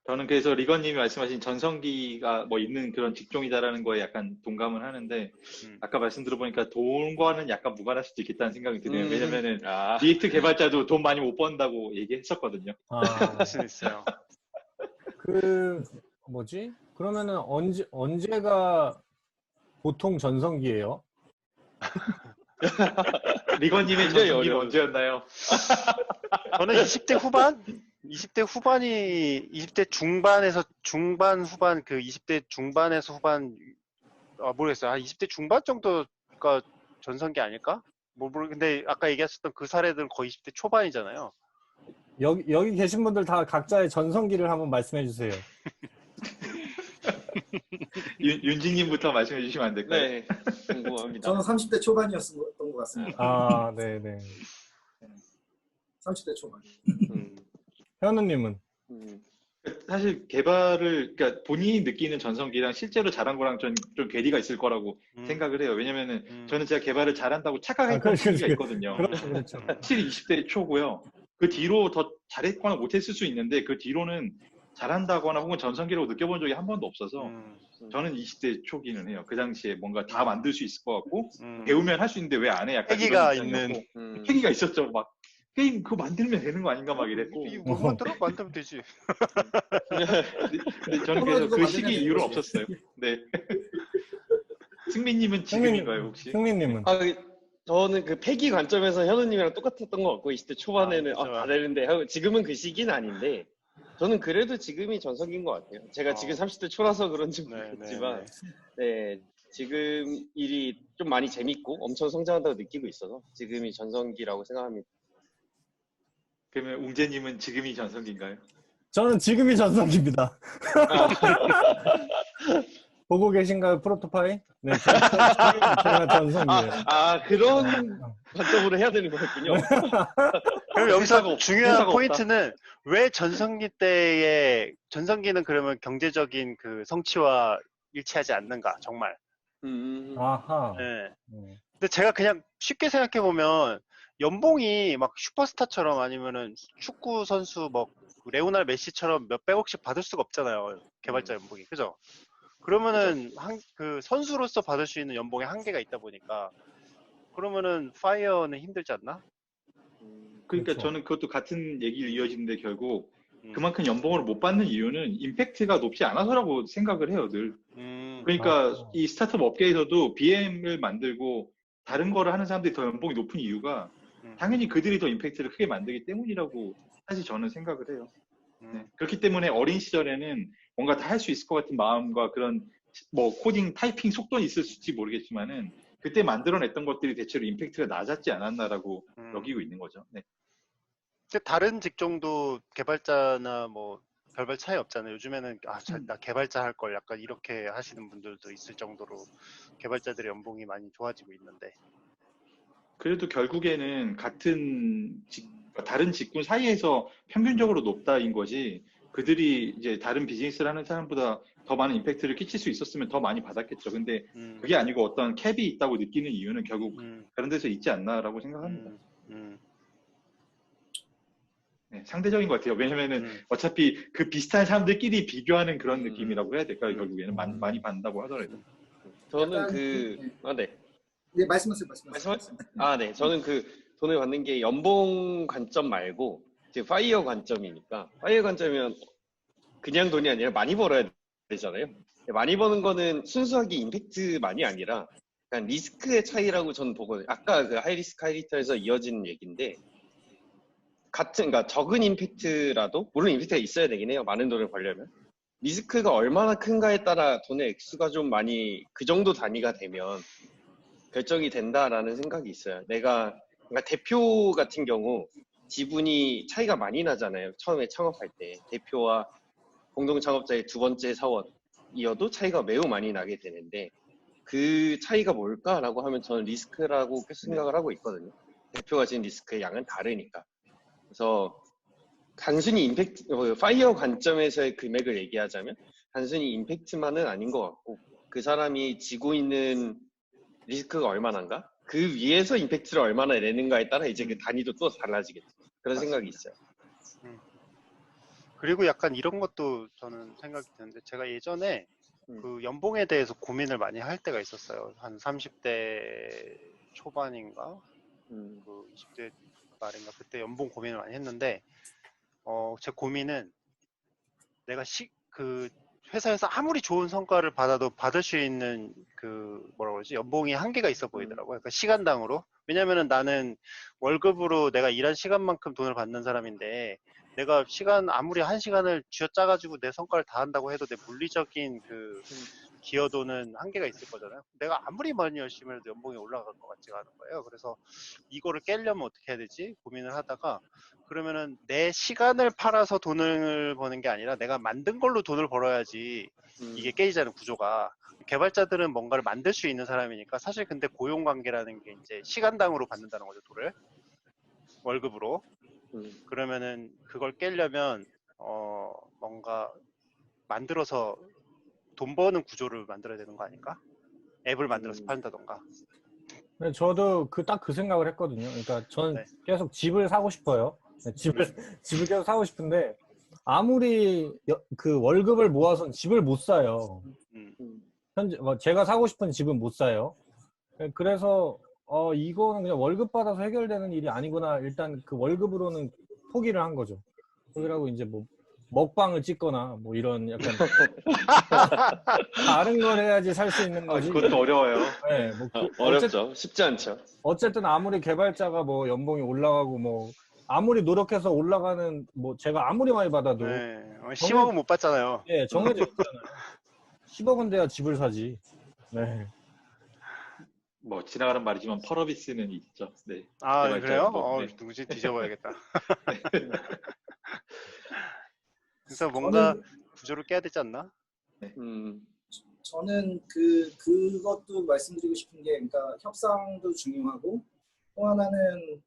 저는 그래서 리건님이 말씀하신 전성기가 뭐 있는 그런 직종이다라는 거에 약간 동감을 하는데 아까 말씀 들어보니까 돈과는 약간 무관할 수도 있겠다는 생각이 드네요. 왜냐면은 리액트 개발자도 돈 많이 못 번다고 얘기했었거든요.
무슨 있어요.
그러면은 언제가 보통 전성기예요?
리건님의 전성기는 언제였나요?
저는 20대 후반? 20대 중반에서 중반 후반 20대 중반에서 후반 모르겠어요. 한 20대 중반 정도가 전성기 아닐까? 근데 아까 얘기하셨던 그 사례들은 거의 20대 초반이잖아요.
여기 계신 분들 다 각자의 전성기를 한번 말씀해 주세요.
윤지님부터 말씀해 주시면 안 될까요?
네, 궁금합니다.
저는 30대 초반이었던 것 같습니다.
네네.
30대 초반.
현우님은?
사실 그러니까 본인이 느끼는 전성기랑 실제로 잘한 거랑 좀 괴리가 있을 거라고 생각을 해요. 왜냐면은 저는 제가 개발을 잘한다고 착각했던 시기가 있거든요.
그렇죠.
확실히 20대 초고요. 그 뒤로 더 잘했거나 못했을 수 있는데 그 뒤로는 잘한다거나 혹은 전성기라고 느껴본 적이 한 번도 없어서 저는 20대 초기는 해요. 그 당시에 뭔가 다 만들 수 있을 것 같고 배우면 할 수 있는데 왜 안 해? 약간
패기가
이런
있는
패기가 있었죠. 막 게임 그거 만들면 되는 거 아닌가 막 이랬고.
뭐 만들면 되지.
근데 저는 그래서 그 시기 이후로 없었어요. 네. 승민님은 지금인가요 혹시?
승민님은?
저는 그 패기 관점에서 현우님이랑 똑같았던 것 같고 20대 초반에는 다 되는데 하고 지금은 그 시기는 아닌데 저는 그래도 지금이 전성기인 것 같아요. 제가 지금 30대 초라서 그런지 모르겠지만 지금 일이 좀 많이 재밌고 엄청 성장한다고 느끼고 있어서 지금이 전성기라고 생각합니다.
그러면 웅재님은 지금이 전성기인가요?
저는 지금이 전성기입니다. 보고 계신가요, 프로토파이? 네, 제가 전성기예요.
그런 관점으로 해야 되는 거였군요.
그럼 여기서 중요한 포인트는 왜 전성기는 그러면 경제적인 그 성취와 일치하지 않는가, 정말.
아하.
네. 근데 제가 그냥 쉽게 생각해 보면 연봉이 막 슈퍼스타처럼 아니면은 축구 선수 레오날 메시처럼 몇백억씩 받을 수가 없잖아요. 개발자 연봉이. 그죠? 그러면은 그 선수로서 받을 수 있는 연봉에 한계가 있다 보니까 그러면은 파이어는 힘들지 않나?
그러니까
그렇죠.
저는 그것도 같은 얘기를 이어지는데 결국 그만큼 연봉을 못 받는 이유는 임팩트가 높지 않아서라고 생각을 해요, 늘. 그러니까 이 스타트업 업계에서도 BM을 만들고 다른 거를 하는 사람들이 더 연봉이 높은 이유가 당연히 그들이 더 임팩트를 크게 만들기 때문이라고 사실 저는 생각을 해요. 네. 그렇기 때문에 어린 시절에는 뭔가 다 할 수 있을 것 같은 마음과 그런 뭐 코딩, 타이핑 속도는 있을지 모르겠지만은 그때 만들어냈던 것들이 대체로 임팩트가 낮았지 않았나라고 여기고 있는 거죠. 네.
다른 직종도 개발자나 뭐 별별 차이 없잖아요. 요즘에는 나 개발자 할 걸 약간 이렇게 하시는 분들도 있을 정도로 개발자들의 연봉이 많이 좋아지고 있는데.
그래도 결국에는 다른 직군 사이에서 평균적으로 높다인 거지, 그들이 이제 다른 비즈니스를 하는 사람보다 더 많은 임팩트를 끼칠 수 있었으면 더 많이 받았겠죠. 근데 그게 아니고 어떤 캡이 있다고 느끼는 이유는 결국 다른 데서 있지 않나라고 생각합니다. 네, 상대적인 것 같아요. 왜냐면은 어차피 그 비슷한 사람들끼리 비교하는 그런 느낌이라고 해야 될까요? 결국에는 많이 받는다고 하더라도.
저는
약간
네.
네, 말씀하세요.
네. 저는 돈을 받는 게 연봉 관점 말고 이제 파이어 관점이니까, 파이어 관점이면 그냥 돈이 아니라 많이 벌어야 되잖아요. 많이 버는 거는 순수하게 임팩트만이 아니라 그냥 리스크의 차이라고 저는 보거든요. 아까 그 하이리스크 하이리턴에서 이어지는 얘기인데, 그러니까 적은 임팩트라도, 물론 임팩트가 있어야 되긴 해요. 많은 돈을 벌려면. 리스크가 얼마나 큰가에 따라 돈의 액수가 좀 많이 그 정도 단위가 되면 결정이 된다라는 생각이 있어요. 그러니까 대표 같은 경우 지분이 차이가 많이 나잖아요. 처음에 창업할 때 대표와 공동 창업자의 두 번째 사원이어도 차이가 매우 많이 나게 되는데, 그 차이가 뭘까라고 하면 저는 리스크라고 생각을 하고 있거든요. 대표가 지닌 리스크의 양은 다르니까. 그래서 단순히 임팩트, 파이어 관점에서의 금액을 얘기하자면 단순히 임팩트만은 아닌 것 같고, 그 사람이 지고 있는 리스크가 얼마나인가? 그 위에서 임팩트를 얼마나 내는가에 따라 이제 그 단위도 또 달라지겠죠. 그런 생각이 있어요.
그리고 약간 이런 것도 저는 생각이 드는데, 제가 예전에 그 연봉에 대해서 고민을 많이 할 때가 있었어요. 한 30대 초반인가? 그 20대 말인가? 그때 연봉 고민을 많이 했는데, 제 고민은 내가 그 회사에서 아무리 좋은 성과를 받아도 받을 수 있는 그 뭐라 그러지? 연봉이 한계가 있어 보이더라고요. 그러니까 시간당으로. 왜냐면은 나는 월급으로 내가 일한 시간만큼 돈을 받는 사람인데, 내가 아무리 한 시간을 쥐어짜가지고 내 성과를 다 한다고 해도 내 물리적인 그 기여도는 한계가 있을 거잖아요. 내가 아무리 많이 열심히 해도 연봉이 올라갈 것 같지가 않은 거예요. 그래서 이거를 깨려면 어떻게 해야 되지? 고민을 하다가, 그러면은 내 시간을 팔아서 돈을 버는 게 아니라 내가 만든 걸로 돈을 벌어야지 이게 깨지자는 구조가. 개발자들은 뭔가를 만들 수 있는 사람이니까, 사실 근데 고용관계라는 게 이제 시간당으로 받는다는 거죠, 돈을. 월급으로. 그러면은 그걸 깨려면 뭔가 만들어서 돈 버는 구조를 만들어야 되는 거 아닌가? 앱을 만들어서 판다던가.
네, 저도 딱 그 생각을 했거든요. 그러니까 저는
네.
계속 집을 사고 싶어요. 네, 집을 계속 사고 싶은데 아무리 그 월급을 모아서 집을 못 사요. 현재 제가 사고 싶은 집은 못 사요. 그래서 이거는 그냥 월급 받아서 해결되는 일이 아니구나. 일단 그 월급으로는 포기를 한 거죠. 포기하고 이제 뭐 먹방을 찍거나 뭐 이런 약간 다른 걸 해야지 살 수 있는 거지.
그것도 어려워요.
네, 뭐
어렵죠. 쉽지 않죠.
어쨌든 아무리 개발자가 뭐 연봉이 올라가고 뭐 아무리 노력해서 올라가는 뭐 제가 아무리 많이 받아도
네. 10억은 못 받잖아요.
예, 정해져 있잖아요. 10억은 돼야 집을 사지. 네.
뭐 지나가는 말이지만 펄어비스는 있죠. 네.
아,
개발자
그래요?
연봉. 네.
누구지? 뒤져봐야겠다. 그래서 뭔가 구조를 깨야 되지 않나?
저는 그것도 말씀드리고 싶은 게, 그러니까 협상도 중요하고, 또 하나는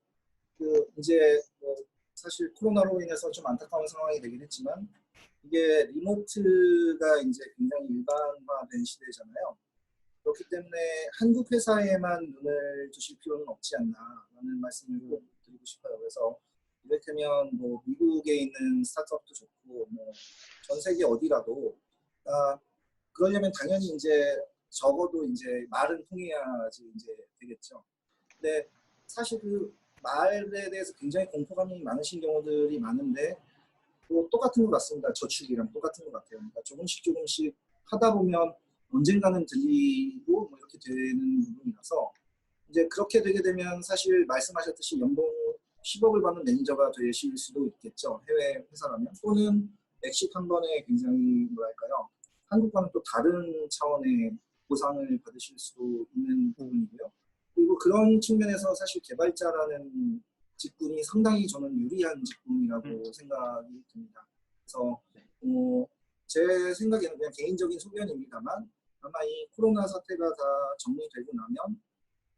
이제 뭐 사실 코로나로 인해서 좀 안타까운 상황이 되긴 했지만, 이게 리모트가 이제 굉장히 일반화된 시대잖아요. 그렇기 때문에 한국 회사에만 눈을 두실 필요는 없지 않나라는 말씀을 꼭 드리고 싶어요. 그래서 이를테면 뭐 미국에 있는 스타트업도 좋고 뭐 전 세계 어디라도, 그러려면 당연히 이제 적어도 이제 말은 통해야지 이제 되겠죠. 근데 사실 그 말에 대해서 굉장히 공포감이 많으신 경우들이 많은데, 또 똑같은 것 같습니다. 저축이랑 똑같은 것 같아요. 그러니까 조금씩 하다 보면 언젠가는 들리고 뭐 이렇게 되는 부분이라서, 이제 그렇게 되게 되면 사실 말씀하셨듯이 연봉 10억을 받는 매니저가 되실 수도 있겠죠. 해외 회사라면. 또는 백식 한 번에 굉장히 뭐랄까요, 한국과는 또 다른 차원의 보상을 받으실 수도 있는 부분이고요. 그리고 그런 측면에서 사실 개발자라는 직군이 상당히 저는 유리한 직군이라고 생각이 듭니다. 그래서 제 생각에는 그냥 개인적인 소견입니다만 아마 이 코로나 사태가 다 정리되고 나면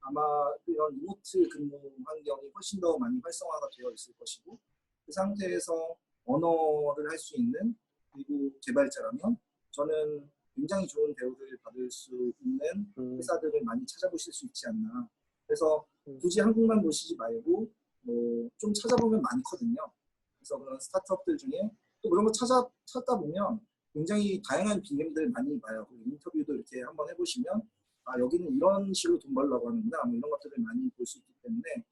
아마 이런 리모트 근무 환경이 훨씬 더 많이 활성화가 되어 있을 것이고 그 상태에서 언어를 할 수 있는 그리고 개발자라면 저는 굉장히 좋은 대우를 받을 수 있는 회사들을 많이 찾아보실 수 있지 않나. 그래서 굳이 한국만 보시지 말고 좀 찾아보면 많거든요. 그래서 그런 스타트업들 중에 또 그런 거 찾다 보면 굉장히 다양한 BM들 많이 봐요. 인터뷰도 이렇게 한번 해보시면 아 여기는 이런 식으로 돈 벌려고 하는구나 뭐 이런 것들을 많이 볼 수 있기 때문에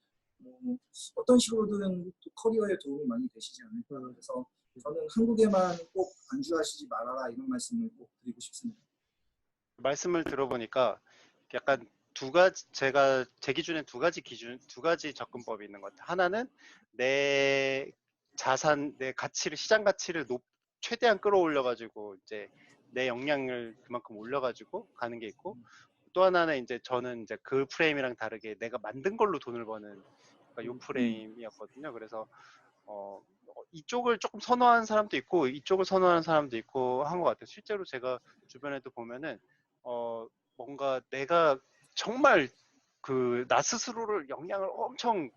어떤 식으로든 커리어에 도움이 많이 되시지 않을까. 그래서 저는 한국에만 꼭 안주하시지 말아라 이런 말씀을 꼭 드리고 싶습니다.
말씀을 들어보니까 약간 두 가지, 제가 제 기준에 두 가지 접근법이 있는 것 같아요. 하나는 내 자산, 내 가치를, 시장 가치를 최대한 끌어올려가지고 이제 내 역량을 그만큼 올려가지고 가는 게 있고, 또 하나는 이제 저는 이제 그 프레임이랑 다르게 내가 만든 걸로 돈을 버는 그러니까 요 프레임이었거든요. 그래서 이쪽을 조금 선호하는 사람도 있고 이쪽을 선호하는 사람도 있고 한 것 같아요. 실제로 제가 주변에도 보면은 뭔가 내가 정말 나 스스로를 역량을 엄청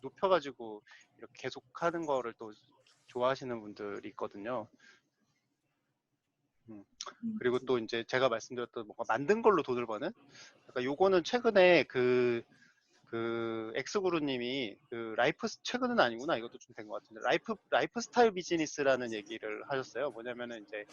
높여가지고 이렇게 계속 하는 거를 또 좋아하시는 분들이 있거든요. 그리고 또 이제 제가 말씀드렸던 뭔가 만든 걸로 돈을 버는 그러니까 요거는 최근에 엑스그루님이 최근은 아니구나. 이것도 좀 된 것 같은데 라이프 스타일 비즈니스라는 얘기를 하셨어요. 뭐냐면은 이제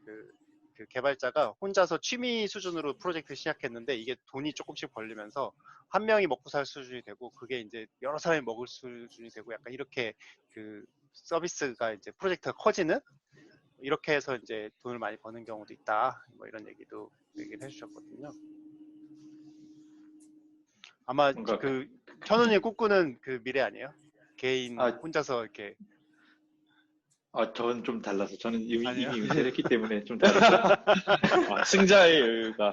그 개발자가 혼자서 취미 수준으로 프로젝트 시작했는데 이게 돈이 조금씩 벌리면서 한 명이 먹고 살 수준이 되고 그게 이제 여러 사람이 먹을 수준이 되고 약간 이렇게 서비스가 이제 프로젝트가 커지는 이렇게 해서 이제 돈을 많이 버는 경우도 있다. 뭐 이런 얘기를 해주셨거든요. 아마
뭔가
현우님 꿈꾸는 그 미래 아니에요? 개인
아,
혼자서 이렇게
저는 좀 달라서 저는 이미
아니에요?
은퇴를 했기 때문에 좀 달라서
승자의 여유가.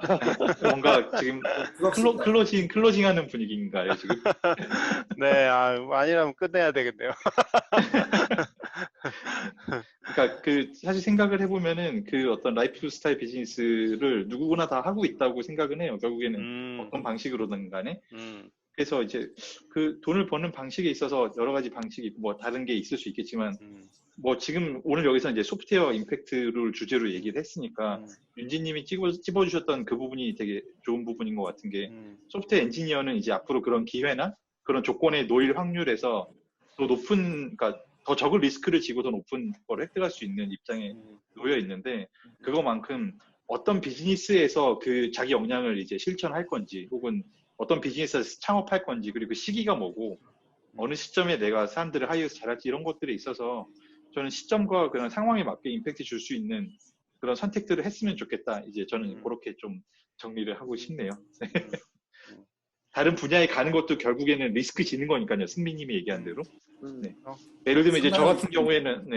뭔가 지금
부럽습니다.
클로징하는 분위기인가요 지금?
네, 아니라면 끝내야 되겠네요.
그러니까 사실 생각을 해보면은 어떤 라이프 스타일 비즈니스를 누구나 다 하고 있다고 생각은 해요. 결국에는 어떤 방식으로든 간에. 그래서 이제 돈을 버는 방식에 있어서 여러 가지 방식이 있고 뭐 다른 게 있을 수 있겠지만 뭐 지금 오늘 여기서 이제 소프트웨어 임팩트를 주제로 얘기를 했으니까 윤지님이 찝어주셨던 그 부분이 되게 좋은 부분인 것 같은 게 소프트웨어 엔지니어는 이제 앞으로 그런 기회나 그런 조건에 놓일 확률에서 더 높은, 그러니까 더 적은 리스크를 지고 더 높은 걸 획득할 수 있는 입장에 놓여 있는데 그거만큼 어떤 비즈니스에서 자기 역량을 이제 실천할 건지 혹은 어떤 비즈니스에서 창업할 건지 그리고 시기가 뭐고 어느 시점에 내가 사람들을 하이어서 잘할지 이런 것들에 있어서 저는 시점과 그런 상황에 맞게 임팩트 줄 수 있는 그런 선택들을 했으면 좋겠다. 이제 저는 그렇게 좀 정리를 하고 싶네요. 다른 분야에 가는 것도 결국에는 리스크 지는 거니까요. 승민님이 얘기한 대로. 네. 예를 들면 이제 저 같은 경우에는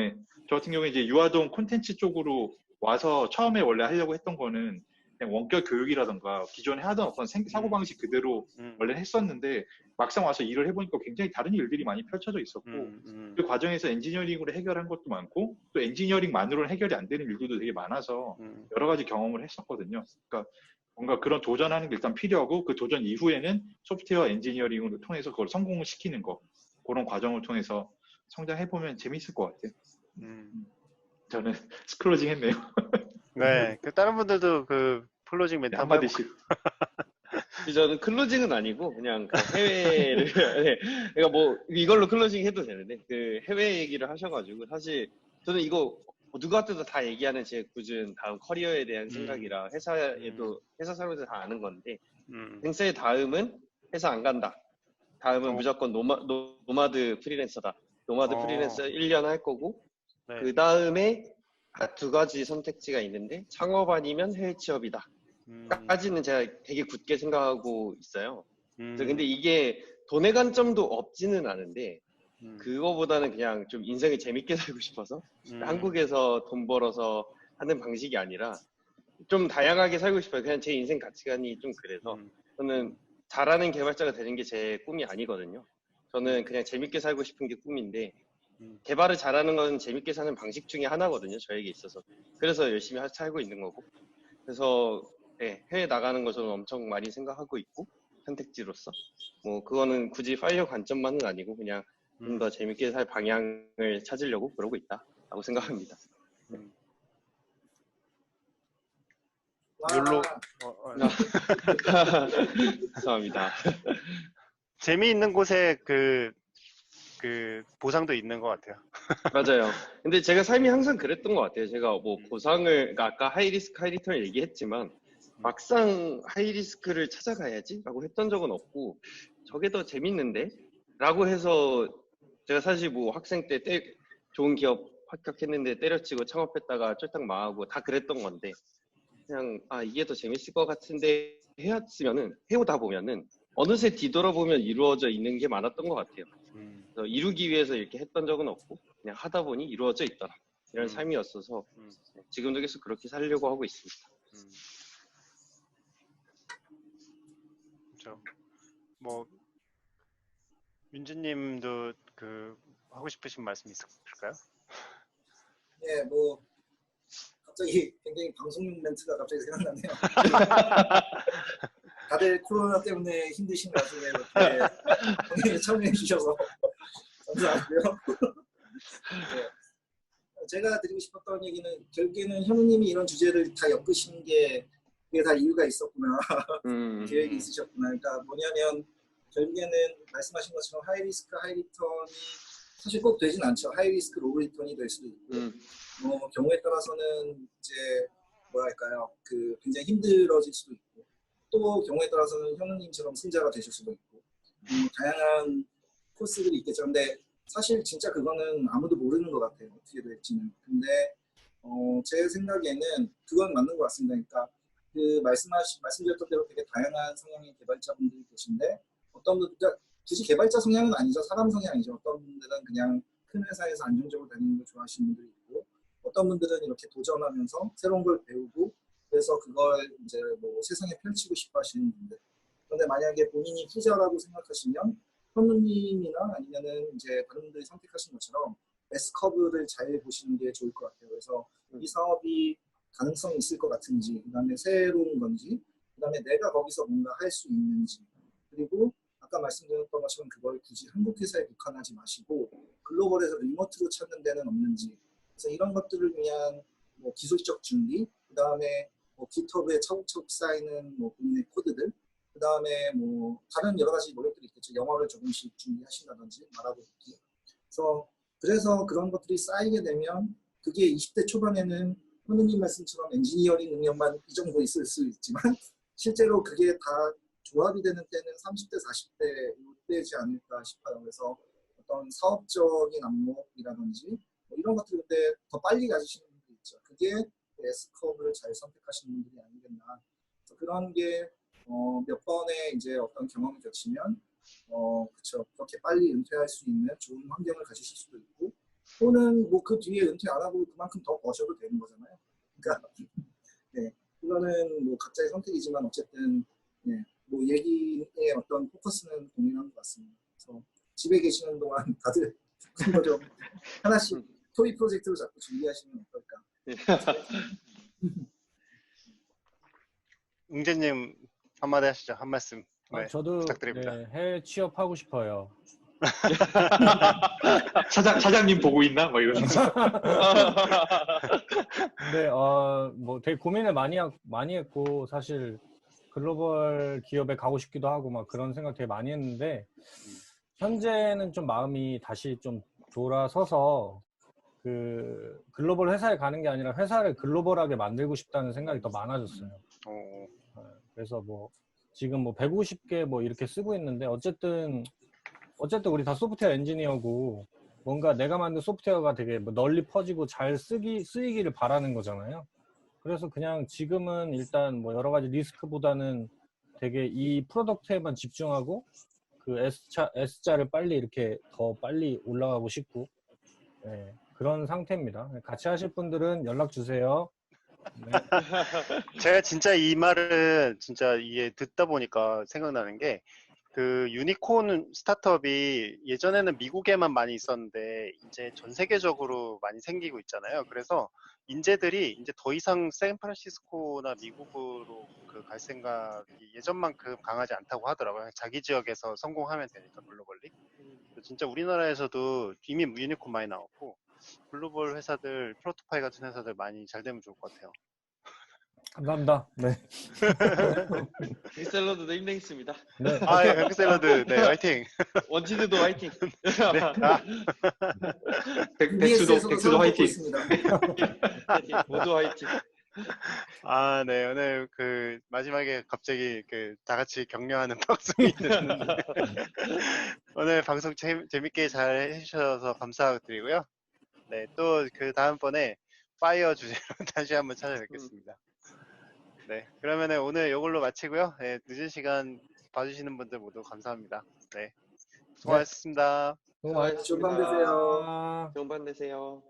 이제 유아동 콘텐츠 쪽으로 와서 처음에 원래 하려고 했던 거는 그냥 원격 교육이라던가 기존에 하던 어떤 사고방식 그대로 원래 했었는데 막상 와서 일을 해보니까 굉장히 다른 일들이 많이 펼쳐져 있었고 그 과정에서 엔지니어링으로 해결한 것도 많고 또 엔지니어링만으로는 해결이 안 되는 일들도 되게 많아서 여러 가지 경험을 했었거든요. 그러니까 뭔가 그런 도전하는 게 일단 필요하고 그 도전 이후에는 소프트웨어 엔지니어링을 통해서 그걸 성공을 시키는 거 그런 과정을 통해서 성장해보면 재밌을 것 같아요. 저는 스크롤징 했네요.
네, 다른 분들도 클로징 멘트 한번
한마디씩.
저는 클로징은 아니고 그냥 해외를 네, 그러니까 뭐 이걸로 클로징 해도 되는데 해외 얘기를 하셔가지고 사실 저는 이거 누구한테도 다 얘기하는 제 굳은 다음 커리어에 대한 생각이라 회사 사람들 다 아는 건데 뱅스의 다음은 회사 안 간다. 다음은 무조건 노마드 프리랜서다. 노마드 프리랜서 1년 할 거고
네.
그 다음에 두 가지 선택지가 있는데 창업 아니면 해외 취업이다. 까지는 제가 되게 굳게 생각하고 있어요. 근데 이게 돈의 관점도 없지는 않은데 그거보다는 그냥 좀 인생을 재밌게 살고 싶어서 한국에서 돈 벌어서 하는 방식이 아니라 좀 다양하게 살고 싶어요. 그냥 제 인생 가치관이 좀 그래서 저는 잘하는 개발자가 되는 게 제 꿈이 아니거든요. 저는 그냥 재밌게 살고 싶은 게 꿈인데
음.
개발을 잘하는 건 재밌게 사는 방식 중에 하나거든요. 저에게 있어서. 그래서 열심히 살고 있는 거고. 그래서 네, 해외 나가는 거 저는 엄청 많이 생각하고 있고 선택지로서 뭐 그거는 굳이 파이어 관점만은 아니고 그냥 좀 더 재밌게 살 방향을 찾으려고 그러고 있다라고 생각합니다.
욜로
감사합니다.
재미있는 곳에 그 보상도 있는 것 같아요.
맞아요. 근데 제가 삶이 항상 그랬던 것 같아요. 제가 뭐 보상을, 그러니까 아까 하이리스크, 하이리턴을 얘기했지만, 막상 하이리스크를 찾아가야지? 라고 했던 적은 없고, 저게 더 재밌는데? 라고 해서, 제가 사실 뭐 학생 때 좋은 기업 합격했는데 때려치고 창업했다가 쫄딱 망하고 다 그랬던 건데, 그냥, 이게 더 재밌을 것 같은데 해오다 보면은, 어느새 뒤돌아보면 이루어져 있는 게 많았던 것 같아요. 그래서 이루기 위해서 이렇게 했던 적은 없고 그냥 하다 보니 이루어져 있더라 이런 삶이었어서 지금도 계속 그렇게 살려고 하고 있습니다.
그렇죠. 뭐 윤주님도 그 하고 싶으신 말씀 있을까요?
네, 뭐 갑자기 굉장히 방송용 멘트가 갑자기 생각나네요. 다들 코로나 때문에 힘드신 와중에 이렇게 방송에 참여해 주셔서 감사하고요. 네. 제가 드리고 싶었던 얘기는 결국에는 현우님이 이런 주제를 다 엮으신 게 그게 다 이유가 있었구나. 계획이 있으셨구나. 그러니까 뭐냐면 결국에는 말씀하신 것처럼 하이리스크, 하이리턴이 사실 꼭 되진 않죠. 하이리스크, 로우 리턴이 될 수도 있고 뭐 경우에 따라서는 이제 뭐랄까요, 그 굉장히 힘들어질 수도 있고 또 경우에 따라서는 현우님처럼 승자가 되실 수도 있고 다양한 코스들이 있겠죠. 근데 사실 진짜 그거는 아무도 모르는 것 같아요. 어떻게 될지는. 근데 제 생각에는 그건 맞는 것 같습니다. 그러니까 그 말씀드렸던 대로 되게 다양한 성향의 개발자분들이 계신데 어떤 분들 그러니까 굳이 개발자 성향은 아니죠. 사람 성향이죠. 어떤 분들은 그냥 큰 회사에서 안정적으로 다니는 걸 좋아하시는 분들이 있고 어떤 분들은 이렇게 도전하면서 새로운 걸 배우고 그래서 그걸 이제 뭐 세상에 펼치고 싶어 하시는 분들. 그런데 만약에 본인이 후자라고 생각하시면 현우님이나 아니면은 이제 다른 분들이 선택하신 것처럼 S커브를 잘 보시는 게 좋을 것 같아요. 그래서 이 사업이 가능성이 있을 것 같은지, 그다음에 새로운 건지, 그다음에 내가 거기서 뭔가 할 수 있는지, 그리고 아까 말씀드렸던 것처럼 그걸 굳이 한국 회사에 국한하지 마시고 글로벌에서 리모트로 찾는 데는 없는지. 그래서 이런 것들을 위한 뭐 기술적 준비, 그다음에 뭐 깃허브에 차곡차곡 쌓이는 뭐 본인의 코드들. 그 다음에 뭐 다른 여러 가지 노력들이 있겠죠. 영어를 조금씩 준비하신다든지 말하고 있기. 그래서 그런 것들이 쌓이게 되면 그게 20대 초반에는 현우님 말씀처럼 엔지니어링 능력만 이 정도 있을 수 있지만 실제로 그게 다 조합이 되는 때는 30대, 40대 이때지 않을까 싶어요. 그래서 어떤 사업적인 안목이라든지 뭐 이런 것들을 근데 더 빨리 가지시는 분들이 있죠. 그게 S커브를 잘 선택하시는 분들이 아니겠나. 그런 게 몇 번의 이제 어떤 경험을 거치면 그렇죠. 그렇게 빨리 은퇴할 수 있는 좋은 환경을 가지실 수도 있고 또는 뭐 그 뒤에 은퇴 안 하고 그만큼 더 버셔도 되는 거잖아요. 그러니까 네, 그거는 뭐 각자의 선택이지만 어쨌든 네, 뭐 얘기의 어떤 포커스는 동일한 것 같습니다. 그래서 집에 계시는 동안 다들 그거 좀 하나씩 토이 프로젝트로 자꾸 준비하시면 어떨까.
웅재님 한마디 하시죠. 한 말씀. 네,
저도
부탁드립니다.
네, 해외 취업하고 싶어요.
사장님 보고 있나? 뭐 이러면서.
근데 뭐 되게 고민을 많이 했고 사실 글로벌 기업에 가고 싶기도 하고 막 그런 생각 되게 많이 했는데 현재는 좀 마음이 다시 좀 돌아서서 그 글로벌 회사에 가는 게 아니라 회사를 글로벌하게 만들고 싶다는 생각이 더 많아졌어요. 그래서 뭐 지금 뭐 150개 뭐 이렇게 쓰고 있는데 어쨌든 우리 다 소프트웨어 엔지니어고 뭔가 내가 만든 소프트웨어가 되게 뭐 널리 퍼지고 잘 쓰이기를 바라는 거잖아요. 그래서 그냥 지금은 일단 뭐 여러 가지 리스크보다는 되게 이 프로덕트에만 집중하고 그 S자를 빨리 이렇게 더 빨리 올라가고 싶고 네, 그런 상태입니다. 같이 하실 분들은 연락 주세요. 네.
제가 진짜 이 말은 진짜 이게 듣다 보니까 생각나는 게 그 유니콘 스타트업이 예전에는 미국에만 많이 있었는데 이제 전 세계적으로 많이 생기고 있잖아요. 그래서 인재들이 이제 더 이상 샌프란시스코나 미국으로 그 갈 생각이 예전만큼 강하지 않다고 하더라고요. 자기 지역에서 성공하면 되니까 글로벌리. 진짜 우리나라에서도 이미 유니콘 많이 나왔고 글로벌 회사들, 프로토파이 같은 회사들 많이 잘 되면 좋을 것 같아요.
감사합니다. 네.
빅샐러드도 힘내겠습니다.
네.
아, 예, 뱅크샐러드, 네, 화이팅.
원지드도 화이팅.
네, 아,
백수도
수업 듣고
화이팅.
있습니다.
모두 화이팅.
아, 네, 오늘 그 마지막에 갑자기 그 다 같이 격려하는 방송이 됐는데 오늘 방송 재밌게 잘 해주셔서 감사드리고요. 네, 또 그 다음번에 파이어 주제로 다시 한번 찾아뵙겠습니다. 네, 그러면은 오늘 이걸로 마치고요. 네, 늦은 시간 봐주시는 분들 모두 감사합니다. 네, 수고하셨습니다.
수고 많으셨습니다.
좋은 밤 되세요.
좋은 밤 되세요.